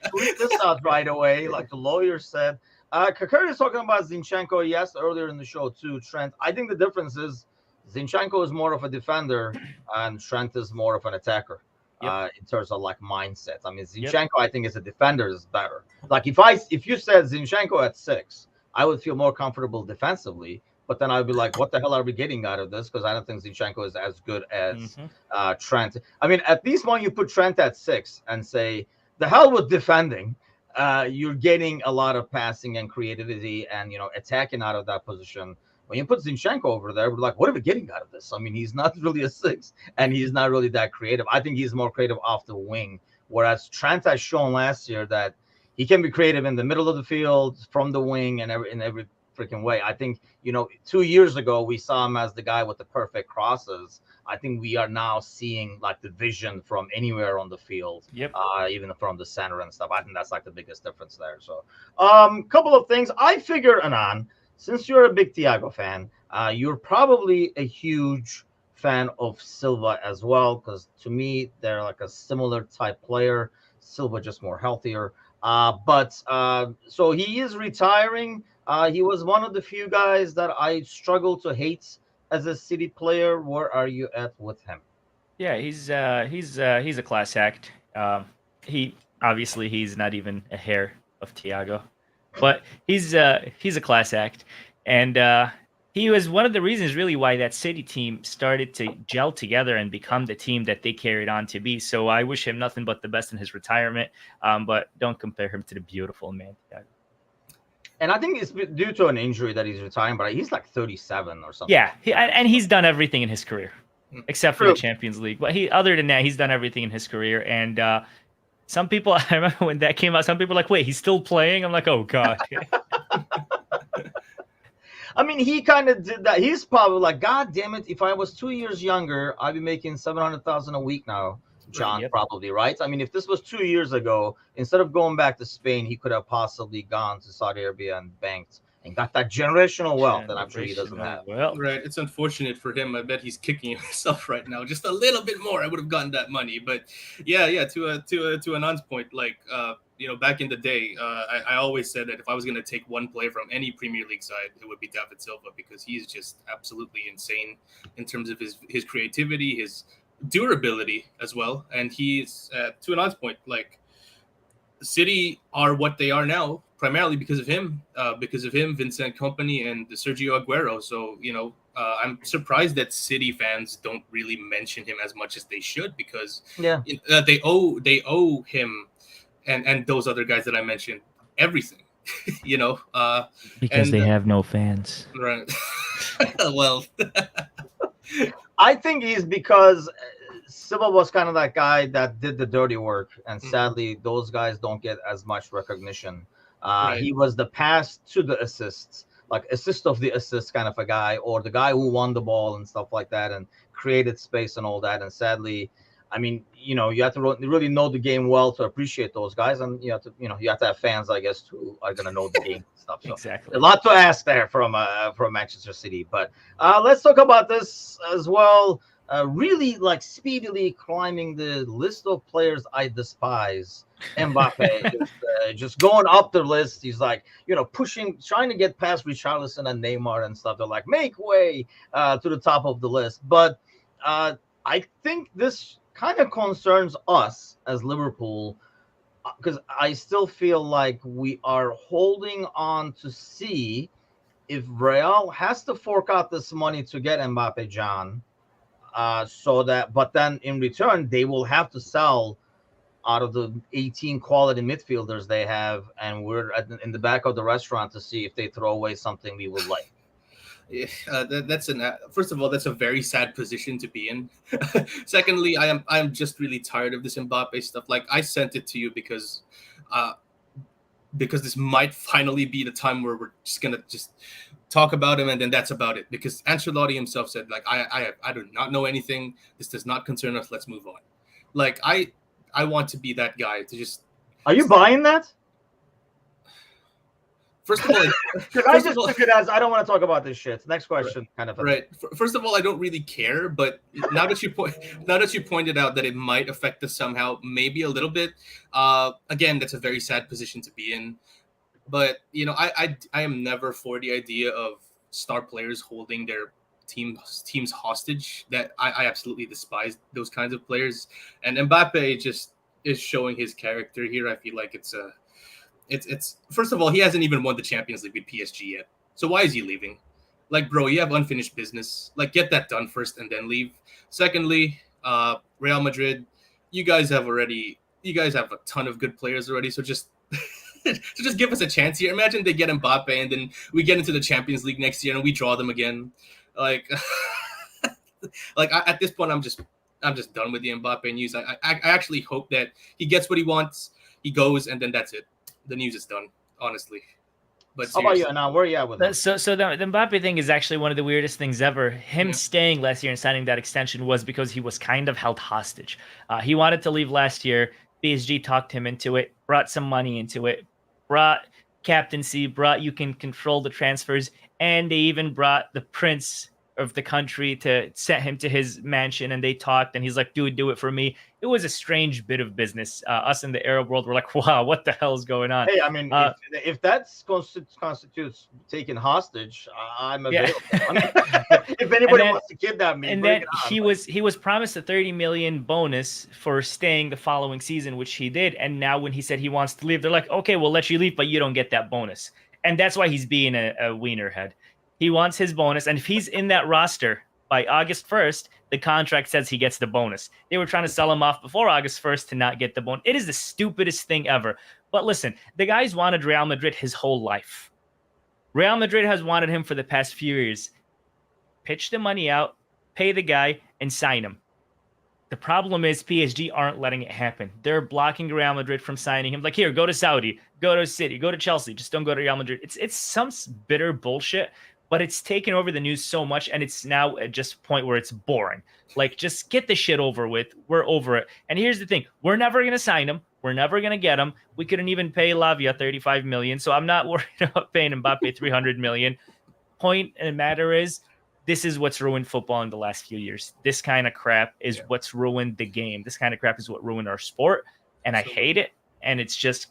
tweet this out right away, like the lawyer said. Kakar is talking about Zinchenko, yes, earlier in the show too. Trent, I think the difference is Zinchenko is more of a defender and Trent is more of an attacker. In terms of like mindset. I mean, Zinchenko, I think as a defender is better. Like if you said Zinchenko at 6, I would feel more comfortable defensively. But then I'd be like, what the hell are we getting out of this? Because I don't think Zinchenko is as good as Trent. I mean, at least when you put Trent at 6 and say, the hell with defending, you're getting a lot of passing and creativity and, attacking out of that position. When you put Zinchenko over there, we're like, what are we getting out of this? I mean, he's not really a 6, and he's not really that creative. I think he's more creative off the wing, whereas Trent has shown last year that he can be creative in the middle of the field, from the wing, and in every freaking way. I think, 2 years ago, we saw him as the guy with the perfect crosses. I think we are now seeing like the vision from anywhere on the field, even from the center and stuff. I think that's like the biggest difference there. So, couple of things. I figure, Anan, since you're a big Thiago fan, you're probably a huge fan of Silva as well, because to me, they're like a similar type player. Silva just more healthier. So he is retiring. He was one of the few guys that I struggle to hate as a City player. Where are you at with him? Yeah, he's a class act. He's not even a hair of Thiago, but he's a class act, and he was one of the reasons really why that City team started to gel together and become the team that they carried on to be. So I wish him nothing but the best in his retirement. But don't compare him to the beautiful man, Thiago. And I think it's due to an injury that he's retiring, but he's like 37 or something. Yeah, and he's done everything in his career, except for the Champions League. But other than that, he's done everything in his career. And some people, I remember when that came out, some people were like, wait, he's still playing? I'm like, oh, God. I mean, he kind of did that. He's probably like, God damn it, if I was 2 years younger, I'd be making $700,000 a week now. John, probably, right? I mean, if this was 2 years ago, instead of going back to Spain, he could have possibly gone to Saudi Arabia and banked and got that generational wealth that I'm sure he doesn't have. Well, right. It's unfortunate for him. I bet he's kicking himself right now. Just a little bit more, I would have gotten that money. But yeah. To Anand's point, like back in the day, I always said that if I was going to take one player from any Premier League side, it would be David Silva, because he's just absolutely insane in terms of his creativity, his durability as well. And he's to Anand's point, like City are what they are now primarily because of him, Vincent Kompany and Sergio Aguero. So I'm surprised that City fans don't really mention him as much as they should, because they owe him and those other guys that I mentioned everything. Because they have no fans, right? Well, I think he's because Silva was kind of that guy that did the dirty work, and sadly, those guys don't get as much recognition. Right. He was the pass to the assists, like assist of the assist kind of a guy, or the guy who won the ball and stuff like that, and created space and all that. And sadly, I mean, you have to really know the game well to appreciate those guys, and you have to have fans, I guess, who are going to know the game stuff. So exactly. A lot to ask there from Manchester City, but let's talk about this as well. Really like speedily climbing the list of players I despise. Mbappe is just going up the list. He's like, pushing, trying to get past Richarlison and Neymar and stuff. They're like, make way to the top of the list. But I think this kind of concerns us as Liverpool, because I still feel like we are holding on to see if Real has to fork out this money to get Mbappe, John. But then in return, they will have to sell out of the 18 quality midfielders they have, and we're in the back of the restaurant to see if they throw away something we would like. Yeah, first of all, that's a very sad position to be in. Secondly, I'm just really tired of this Mbappe stuff. Like, I sent it to you because this might finally be the time where we're just gonna talk about him, and then that's about it. Because Ancelotti himself said, like, I do not know anything. This does not concern us. Let's move on. Like, I want to be that guy to just. Are you buying that? First of all, I just took it as I don't want to talk about this shit. Next question, kind of. Right. First of all, I don't really care, but now that you pointed out that it might affect us somehow, maybe a little bit. Again, that's a very sad position to be in. But I am never for the idea of star players holding their teams hostage. That I absolutely despise those kinds of players. And Mbappe just is showing his character here. I feel like it's first of all, he hasn't even won the Champions League with PSG yet. So why is he leaving? Like, bro, you have unfinished business. Like, get that done first and then leave. Secondly, Real Madrid, you guys have a ton of good players already. So just just give us a chance here. Imagine they get Mbappe and then we get into the Champions League next year and we draw them again. Like, at this point, I'm just done with the Mbappe news. I actually hope that he gets what he wants. He goes and then that's it. The news is done, honestly. But how about you now? Where are you at with that? So the Mbappe thing is actually one of the weirdest things ever. Him staying last year and signing that extension was because he was kind of held hostage. He wanted to leave last year. PSG talked him into it, brought some money into it, brought captaincy, brought you can control the transfers, and they even brought the prince of the country to set him to his mansion, and they talked, and he's like, dude, do it for me. It was a strange bit of business. Us in the Arab world were like, wow, what the hell is going on? Hey, I mean, if that constitutes taking hostage, I'm available. I mean, if anybody wants to kidnap me, and then he was promised a 30 million bonus for staying the following season, which he did. And now when he said he wants to leave, they're like, okay, we'll let you leave, but you don't get that bonus. And that's why he's being a wiener head. He wants his bonus, and if he's in that roster by August 1st, the contract says he gets the bonus. They were trying to sell him off before August 1st to not get the bonus. It is the stupidest thing ever. But listen, the guy's wanted Real Madrid his whole life. Real Madrid has wanted him for the past few years. Pitch the money out, pay the guy, and sign him. The problem is PSG aren't letting it happen. They're blocking Real Madrid from signing him. Like, here, go to Saudi, go to City, go to Chelsea. Just don't go to Real Madrid. It's some bitter bullshit. But it's taken over the news so much, and it's now at just a point where it's boring. Like, just get the shit over with. We're over it. And here's the thing. We're never going to sign him. We're never going to get him. We couldn't even pay Lavia 35 million, so I'm not worried about paying Mbappe 300 million. Point and matter is, this is what's ruined football in the last few years. This kind of crap is what's ruined the game. This kind of crap is what ruined our sport, and I hate it. And it's just,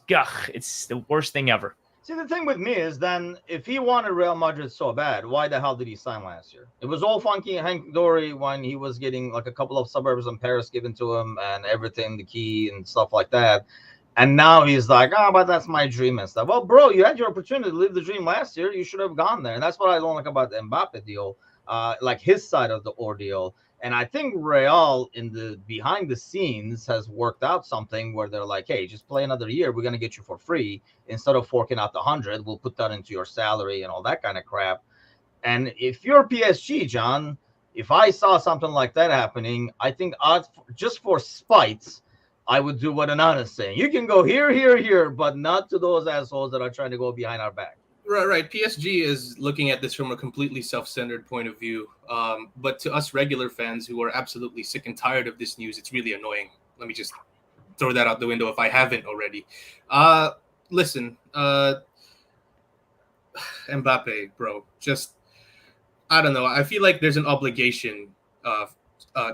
it's the worst thing ever. See, the thing with me is then if he wanted Real Madrid so bad, why the hell did he sign last year? It was all funky Hank Dory when he was getting like a couple of suburbs in Paris given to him and everything, the key and stuff like that. And now he's like, but that's my dream and stuff. Well, bro, you had your opportunity to live the dream last year. You should have gone there. And that's what I don't like about the Mbappe deal, like his side of the ordeal. And I think Real in the behind the scenes has worked out something where they're like, hey, just play another year. We're going to get you for free. Instead of forking out the 100, we'll put that into your salary and all that kind of crap. And if you're PSG, John, if I saw something like that happening, I think just for spite, I would do what Anand is saying. You can go here, but not to those assholes that are trying to go behind our back. Right. PSG is looking at this from a completely self-centered point of view. But to us regular fans who are absolutely sick and tired of this news, it's really annoying. Let me just throw that out the window if I haven't already. Listen, Mbappe, bro, just, I don't know. I feel like there's an obligation.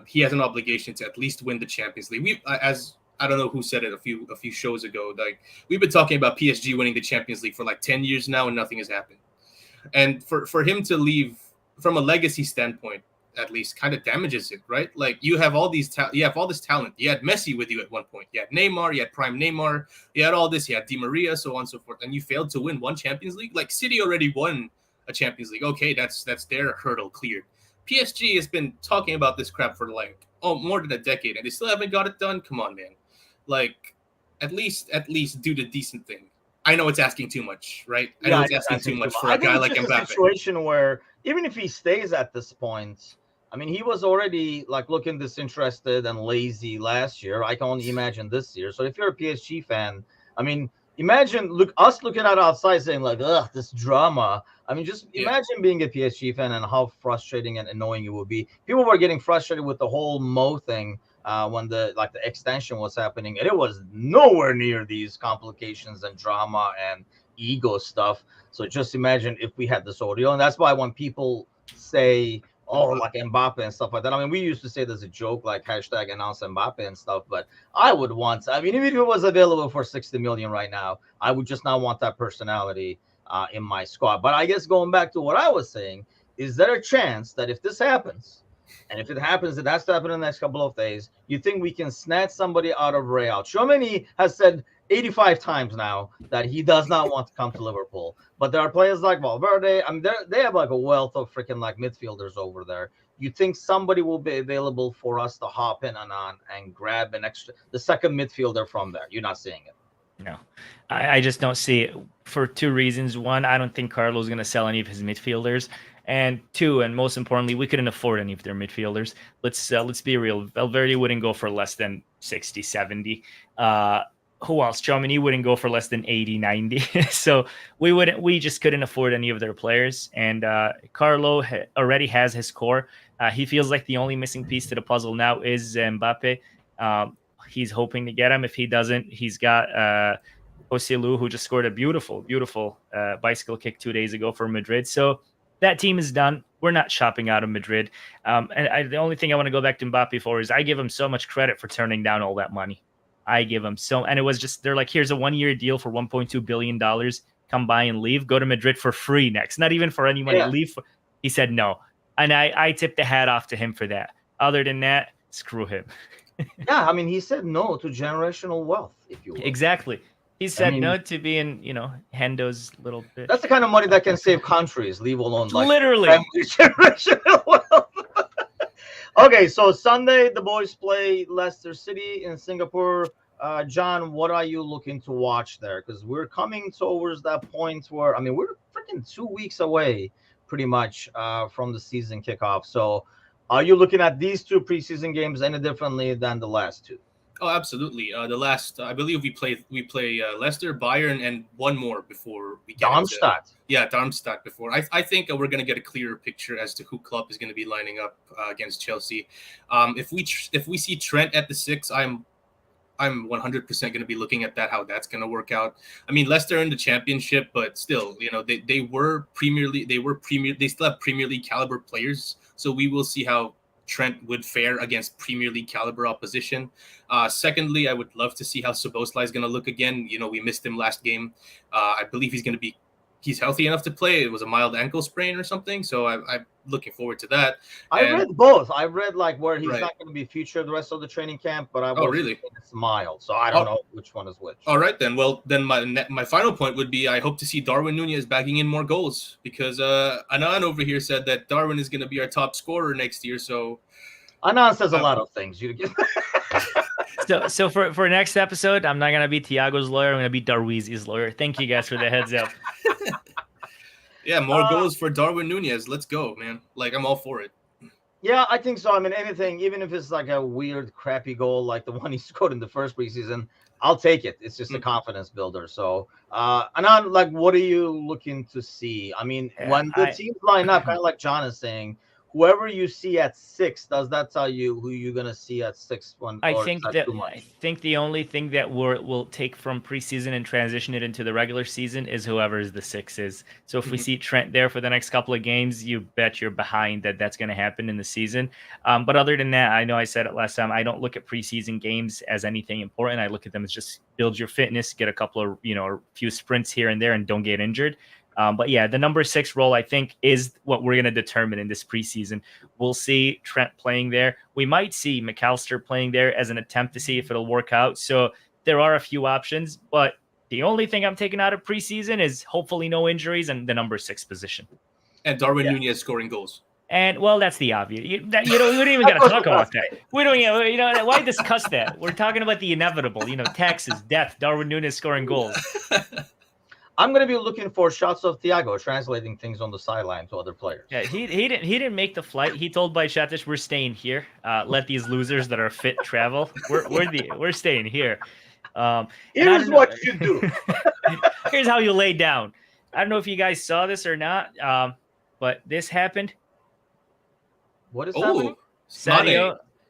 He has an obligation to at least win the Champions League. I don't know who said it a few shows ago. Like, we've been talking about PSG winning the Champions League for like 10 years now, and nothing has happened. And for him to leave from a legacy standpoint, at least, kind of damages it, right? Like, you have all this talent. You had Messi with you at one point. You had Neymar. You had prime Neymar. You had all this. You had Di Maria, so on and so forth. And you failed to win one Champions League. Like, City already won a Champions League. Okay, that's their hurdle cleared. PSG has been talking about this crap for like more than a decade, and they still haven't got it done. Come on, man. Like, at least do the decent thing. I know it's asking too much, right? I know it's asking too much for a guy like Mbappe. A situation where even if he stays at this point, I mean, he was already like looking disinterested and lazy last year. I can only imagine this year. So if you're a PSG fan, I mean, imagine us looking at outside saying like, ugh, this drama. I mean, just imagine being a PSG fan and how frustrating and annoying it would be. People were getting frustrated with the whole Mo thing when the extension was happening, and it was nowhere near these complications and drama and ego stuff. So just imagine if we had this audio, and that's why when people say, "Oh, like Mbappe and stuff like that," I mean, we used to say there's a joke like hashtag announce Mbappe and stuff, but I would want. I mean, even if it was available for 60 million right now, I would just not want that personality in my squad. But I guess going back to what I was saying, is there a chance that if this happens? And if it happens, it has to happen in the next couple of days. You think we can snatch somebody out of Real? Tchouaméni has said 85 times now that he does not want to come to Liverpool. But there are players like Valverde. I mean, they have like a wealth of freaking like midfielders over there. You think somebody will be available for us to hop in and grab the second midfielder from there? You're not seeing it. No, I just don't see it for two reasons. One, I don't think Carlo's going to sell any of his midfielders. And two, and most importantly, we couldn't afford any of their midfielders. Let's be real. Valverde wouldn't go for less than 60, 70. Who else? Tchouaméni wouldn't go for less than 80, 90. So we just couldn't afford any of their players. And Carlo already has his core. He feels like the only missing piece to the puzzle now is Mbappe. He's hoping to get him. If he doesn't, he's got Joselu, who just scored a beautiful bicycle kick 2 days ago for Madrid. So that team is done. We're not shopping out of Madrid. The only thing I want to go back to Mbappe for is I give him so much credit for turning down all that money. I give him and it was just, they're like, here's a 1-year deal for $1.2 billion. Come by and leave. Go to Madrid for free next. Not even for any money. Yeah. Leave. He said no. And I tipped the hat off to him for that. Other than that, screw him. Yeah, I mean, he said no to generational wealth, if you will. Exactly. He said no to being, Hendo's little bit. That's the kind of money that can save countries, leave alone like literally generational wealth. Okay, so Sunday the boys play Leicester City in Singapore. John, what are you looking to watch there? Because we're coming towards that point where, I mean, we're freaking 2 weeks away pretty much from the season kickoff. So are you looking at these two preseason games any differently than the last two? Oh, absolutely. The last, I believe we play Leicester, Bayern, and one more before we get Darmstadt. Darmstadt before. I think we're going to get a clearer picture as to who Klopp is going to be lining up against Chelsea. If we see Trent at the 6, I'm 100% going to be looking at how that's going to work out. I mean, Leicester in the Championship, but still, they still have Premier League caliber players. So we will see how Trent would fare against Premier League caliber opposition. Secondly, I would love to see how Szoboszlai is going to look again. We missed him last game. I believe he's healthy enough to play. It was a mild ankle sprain or something. So I'm looking forward to that. I read both. I read like where he's Right. not going to be featured the rest of the training camp, but really? It's mild. So I don't know which one is which. All right, then. Well, then my final point would be I hope to see Darwin Núñez bagging in more goals because Anan over here said that Darwin is going to be our top scorer next year. So Anan says a lot of things. So for next episode, I'm not gonna be Thiago's lawyer. I'm gonna be Darweezy's lawyer. Thank you guys for the heads up. Yeah, more goals for Darwin Núñez. Let's go, man. Like, I'm all for it. Yeah, I think so. I mean, anything, even if it's like a weird, crappy goal like the one he scored in the first preseason, I'll take it. It's just a confidence builder. So, Anan, like, what are you looking to see? I mean, when the teams line up, kind of like John is saying, whoever you see at 6, does that tell you who you're gonna see at 6? I think the only thing that we'll take from preseason and transition it into the regular season is whoever the 6 is. So if we see Trent there for the next couple of games, you bet you're behind that's going to happen in the season. But other than that, I know I said it last time. I don't look at preseason games as anything important. I look at them as just build your fitness, get a couple of a few sprints here and there, and don't get injured. But yeah, the number 6 role, I think, is what we're going to determine in this preseason. We'll see Trent playing there. We might see McAllister playing there as an attempt to see if it'll work out. So there are a few options, but the only thing I'm taking out of preseason is hopefully no injuries and the number 6 position. And Darwin Núñez scoring goals. And, well, that's the obvious. We don't even got to talk about that. We don't even, why discuss that? We're talking about the inevitable, taxes, death, Darwin Núñez scoring goals. I'm going to be looking for shots of Thiago translating things on the sideline to other players. Yeah, he didn't make the flight. He told Bajcetic, we're staying here. Let these losers that are fit travel. We're staying here. Here's what you do. Here's how you lay down. I don't know if you guys saw this or not, but this happened. What is happening?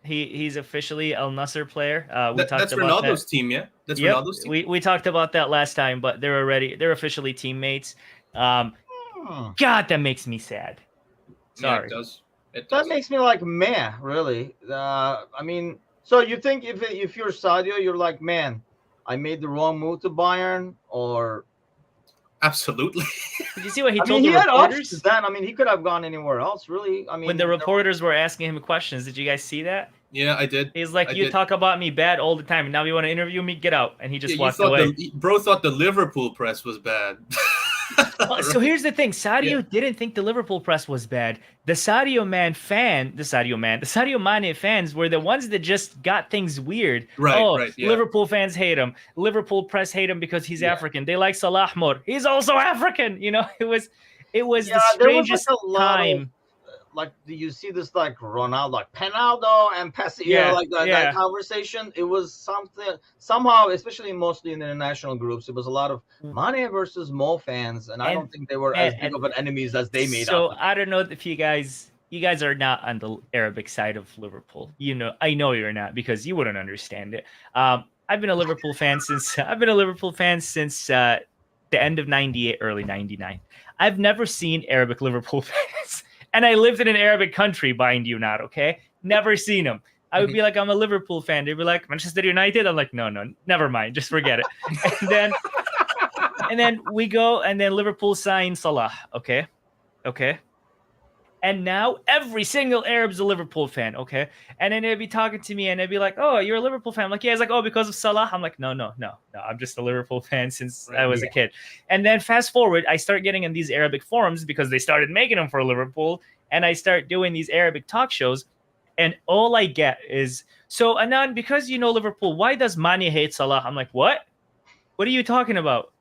He's officially Al Nassr player. We talked That's about Ronaldo's that. team, yeah. That's Yep, Ronaldo's team. we talked about that last time, but they're officially teammates. Hmm. God, that makes me sad. Yeah, Sorry. it does. It That does. makes me like meh, really. I mean, so you think if you're Sadio, you're like, man, I made the wrong move to Bayern, or Absolutely. Did you see what he I mean, told he the had options reporters then. I mean, he could have gone anywhere else, really. I when mean, the reporters were asking him questions? Did you guys see that? Yeah, I did. He's like, I "You did. talk about me bad all the time, and now you want to interview me? Get out!" And he Yeah, just you walked thought away. bro thought the Liverpool press was bad. So here's the thing: Sadio Yeah. didn't think the Liverpool press was bad. The Sadio Mane fans were the ones that just got things weird. Right, Oh, right, yeah. Liverpool fans hate him. Liverpool press hate him because he's Yeah. African. They like Salah more. He's also African. You know, it was yeah, the there was like strangest a lot time. of like, do you see this like Ronaldo, like Penaldo and Pessi, Yeah, like that yeah. conversation? It was something somehow, especially mostly in the international groups, it was a lot of Mane versus Mo fans, and I don't think they were as big of an enemies as they made So out. I don't know if you guys are not on the Arabic side of Liverpool. You know, I know you're not because you wouldn't understand it. I've been a Liverpool fan since the end of '98, early '99. I've never seen Arabic Liverpool fans, and I lived in an Arabic country, mind you, not okay. Never seen them. I would be like, I'm a Liverpool fan. They'd be like, Manchester United. I'm like, no, never mind, just forget it. And then we go, and then Liverpool signs Salah. Okay. And now every single Arab's a Liverpool fan, okay? And then they'd be talking to me and they'd be like, "Oh, you're a Liverpool fan." I'm like, "Yeah." It's like, "Oh, because of Salah." I'm like, No. I'm just a Liverpool fan since I was a kid." And then fast forward, I start getting in these Arabic forums because they started making them for Liverpool, and I start doing these Arabic talk shows, and all I get is, "So Anan, because you know Liverpool, why does Mane hate Salah?" I'm like, "What? What are you talking about?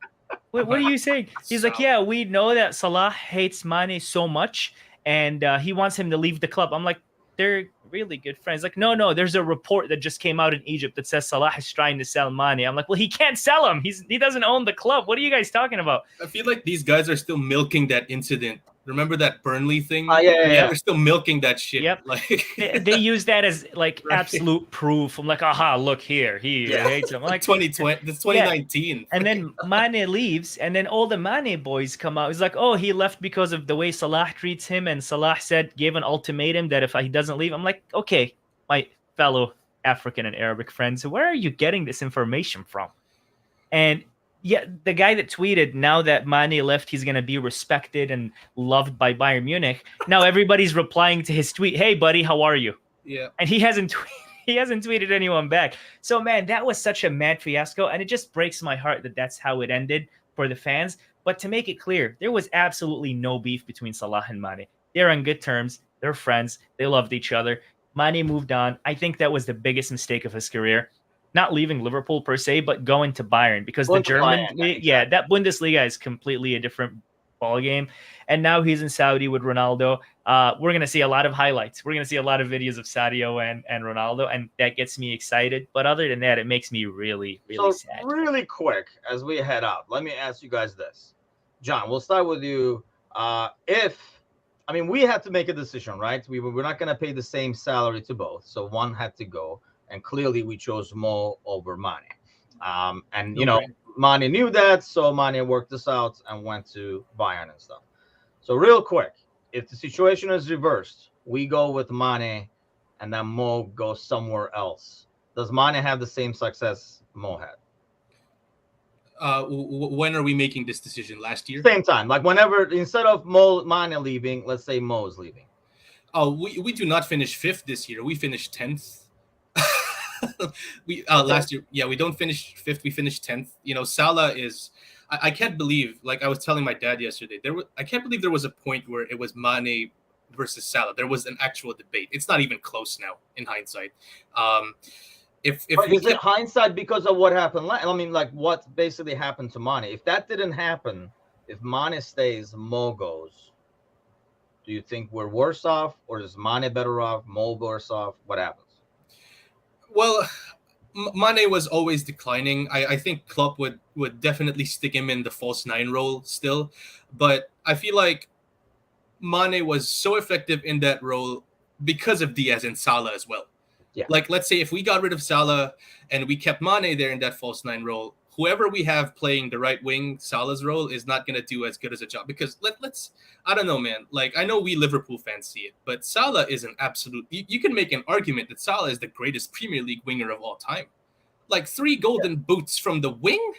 What are you saying?" He's like, "Yeah, we know that Salah hates Mane so much, and he wants him to leave the club." I'm like, "They're really good friends." Like, no, there's a report that just came out in Egypt that says Salah is trying to sell Mane. I'm like, "Well, he can't sell him. He doesn't own the club. What are you guys talking about?" I feel like these guys are still milking that incident. Remember that Burnley thing? Yeah. They're still milking that shit. Yep. Like they use that as like Right. absolute proof. I'm like, "Aha, look here. He hates him." I'm like, 2020, that's 2019. And then Mane leaves, and then all the Mane boys come out. He's like, "Oh, he left because of the way Salah treats him," and Salah gave an ultimatum that if he doesn't leave. I'm like, "Okay, my fellow African and Arabic friends, where are you getting this information from?" And yeah, the guy that tweeted, "Now that Mane left, he's gonna be respected and loved by Bayern Munich." Now everybody's replying to his tweet, "Hey, buddy, how are you?" Yeah. And he hasn't tweeted anyone back. So man, that was such a mad fiasco, and it just breaks my heart that that's how it ended for the fans. But to make it clear, there was absolutely no beef between Salah and Mane. They're on good terms. They're friends. They loved each other. Mane moved on. I think that was the biggest mistake of his career. Not leaving Liverpool per se, but going to Bayern, because the German, that Bundesliga is completely a different ball game. And now he's in Saudi with Ronaldo. We're going to see a lot of highlights. We're going to see a lot of videos of Sadio and Ronaldo, and that gets me excited. But other than that, it makes me really, really sad. Really quick, as we head out, let me ask you guys this. John, we'll start with you. We had to make a decision, right? We're not going to pay the same salary to both, so one had to go, and clearly we chose Mo over Mane. Mane knew that, so Mane worked this out and went to Bayern and stuff. So real quick, if the situation is reversed, we go with Mane, and then Mo goes somewhere else. Does Mane have the same success Mo had? When are we making this decision? Last year? Same time, like whenever, instead of Mane leaving, let's say Mo's leaving. Oh, we do not finish 5th this year. We finished 10th. Last year, we don't finish 5th. We finished 10th. You know, Salah is. I can't believe. Like I was telling my dad yesterday, I can't believe there was a point where it was Mane versus Salah. There was an actual debate. It's not even close now in hindsight. Is it hindsight because of what happened? Like what basically happened to Mane. If that didn't happen, if Mane stays, Mo goes. Do you think we're worse off, or is Mane better off? Mo worse off? What happens? Well, Mane was always declining. I think Klopp would definitely stick him in the false 9 role still, but I feel like Mane was so effective in that role because of Diaz and Salah as well. Yeah. Like, let's say if we got rid of Salah and we kept Mane there in that false nine role, whoever we have playing the right wing, Salah's role, is not going to do as good as a job. Because let's, I don't know, man. Like, I know we Liverpool fans see it, but Salah is an absolute, you can make an argument that Salah is the greatest Premier League winger of all time. Like 3 golden boots from the wing?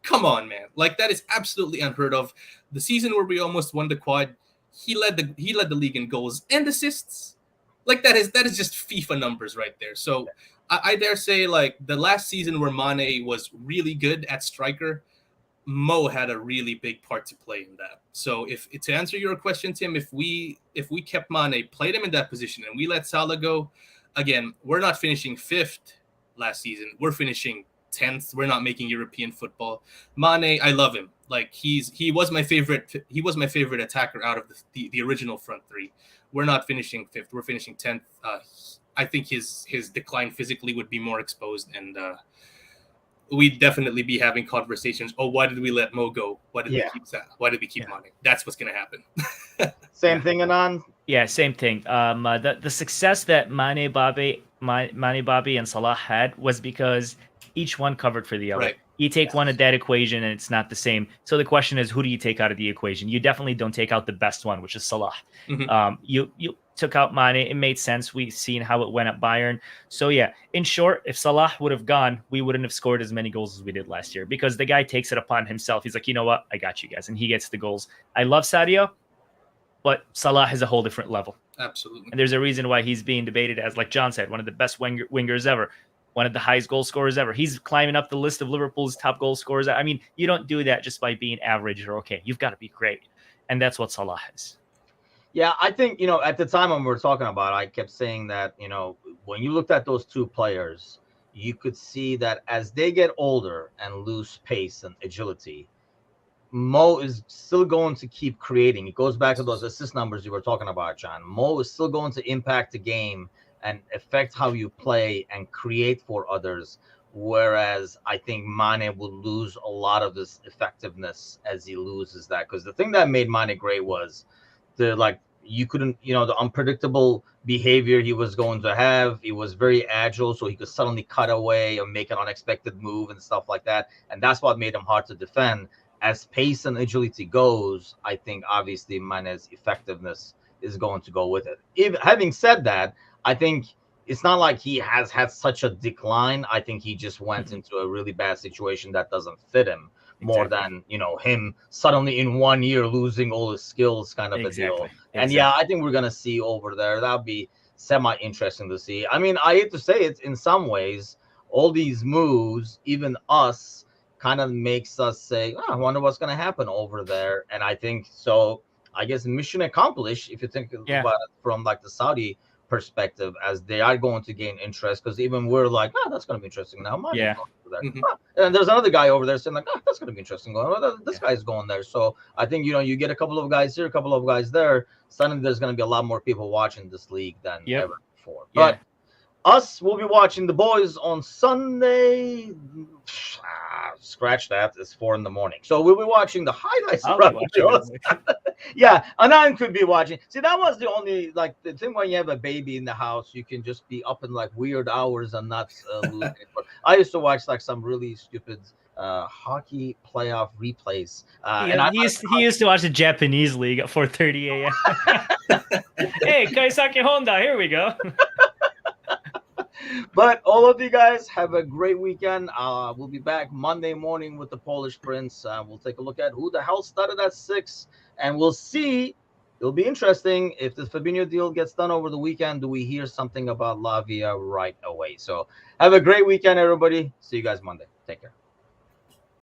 Come on, man. Like, that is absolutely unheard of. The season where we almost won the quad, he led the league in goals and assists. Like, that is just FIFA numbers right there. So I dare say, like, the last season where Mane was really good at striker, Mo had a really big part to play in that. So if to answer your question, Tim, if we kept Mane, played him in that position, and we let Salah go, again, we're not finishing 5th last season. We're finishing 10th. We're not making European football. Mane, I love him. Like, he was my favorite attacker out of the original front 3. We're not finishing 5th. We're finishing 10th. I think his decline physically would be more exposed, and we'd definitely be having conversations. Oh, why did we let Mo go? Why did we keep that? Why did we keep Mane? That's what's going to happen. Same thing, Anand? Yeah, same thing. The success that Mane, Bobby, and Salah had was because each one covered for the other. Right. You take one of that equation and it's not the same. So the question is, who do you take out of the equation? You definitely don't take out the best one, which is Salah. Mm-hmm. You took out Mane. It made sense. We've seen how it went at Bayern. So yeah, in short, if Salah would have gone, we wouldn't have scored as many goals as we did last year, because the guy takes it upon himself. He's like, you know what? I got you guys. And he gets the goals. I love Sadio, but Salah is a whole different level. Absolutely. And there's a reason why he's being debated as, like John said, one of the best wingers ever. One of the highest goal scorers ever. He's climbing up the list of Liverpool's top goal scorers. I mean, you don't do that just by being average or okay. You've got to be great. And that's what Salah is. Yeah, I think, at the time when we were talking about it, I kept saying that, when you looked at those 2 players, you could see that as they get older and lose pace and agility, Mo is still going to keep creating. It goes back to those assist numbers you were talking about, John. Mo is still going to impact the game and affect how you play and create for others. Whereas I think Mane will lose a lot of his effectiveness as he loses that. Because the thing that made Mane great was you couldn't, the unpredictable behavior he was going to have. He was very agile, so he could suddenly cut away or make an unexpected move and stuff like that. And that's what made him hard to defend. As pace and agility goes, I think obviously Mane's effectiveness is going to go with it. Having said that, I think it's not like he has had such a decline. I think he just went into a really bad situation that doesn't fit him more than, him suddenly in 1 year losing all his skills kind of a deal. And yeah, I think we're going to see over there. That'll be semi-interesting to see. I mean, I hate to say it, in some ways, all these moves, even us, kind of makes us say, I wonder what's going to happen over there. And I think so. I guess mission accomplished, if you think about it from like the Saudi perspective, as they are going to gain interest, because even we're like, that's going to be interesting now. And there's another guy over there saying like, that's going to be interesting. This guy's going there. So I think, you get a couple of guys here, a couple of guys there. Suddenly there's going to be a lot more people watching this league than ever before. But us, we'll be watching the boys on Sunday. Scratch that. It's 4 a.m. So we'll be watching the highlights. Yeah, Anand could be watching. See, that was the only, the thing when you have a baby in the house, you can just be up in weird hours and not lose. I used to watch some really stupid hockey playoff replays. He used to watch the Japanese league at 4:30 a.m. Hey, Kaisaki Honda, here we go. But all of you guys have a great weekend. We'll be back Monday morning with the Polish Prince. We'll take a look at who the hell started at 6, and we'll see. It'll be interesting if the Fabinho deal gets done over the weekend. Do we hear something about Lavia right away? So have a great weekend, everybody. See you guys Monday. Take care.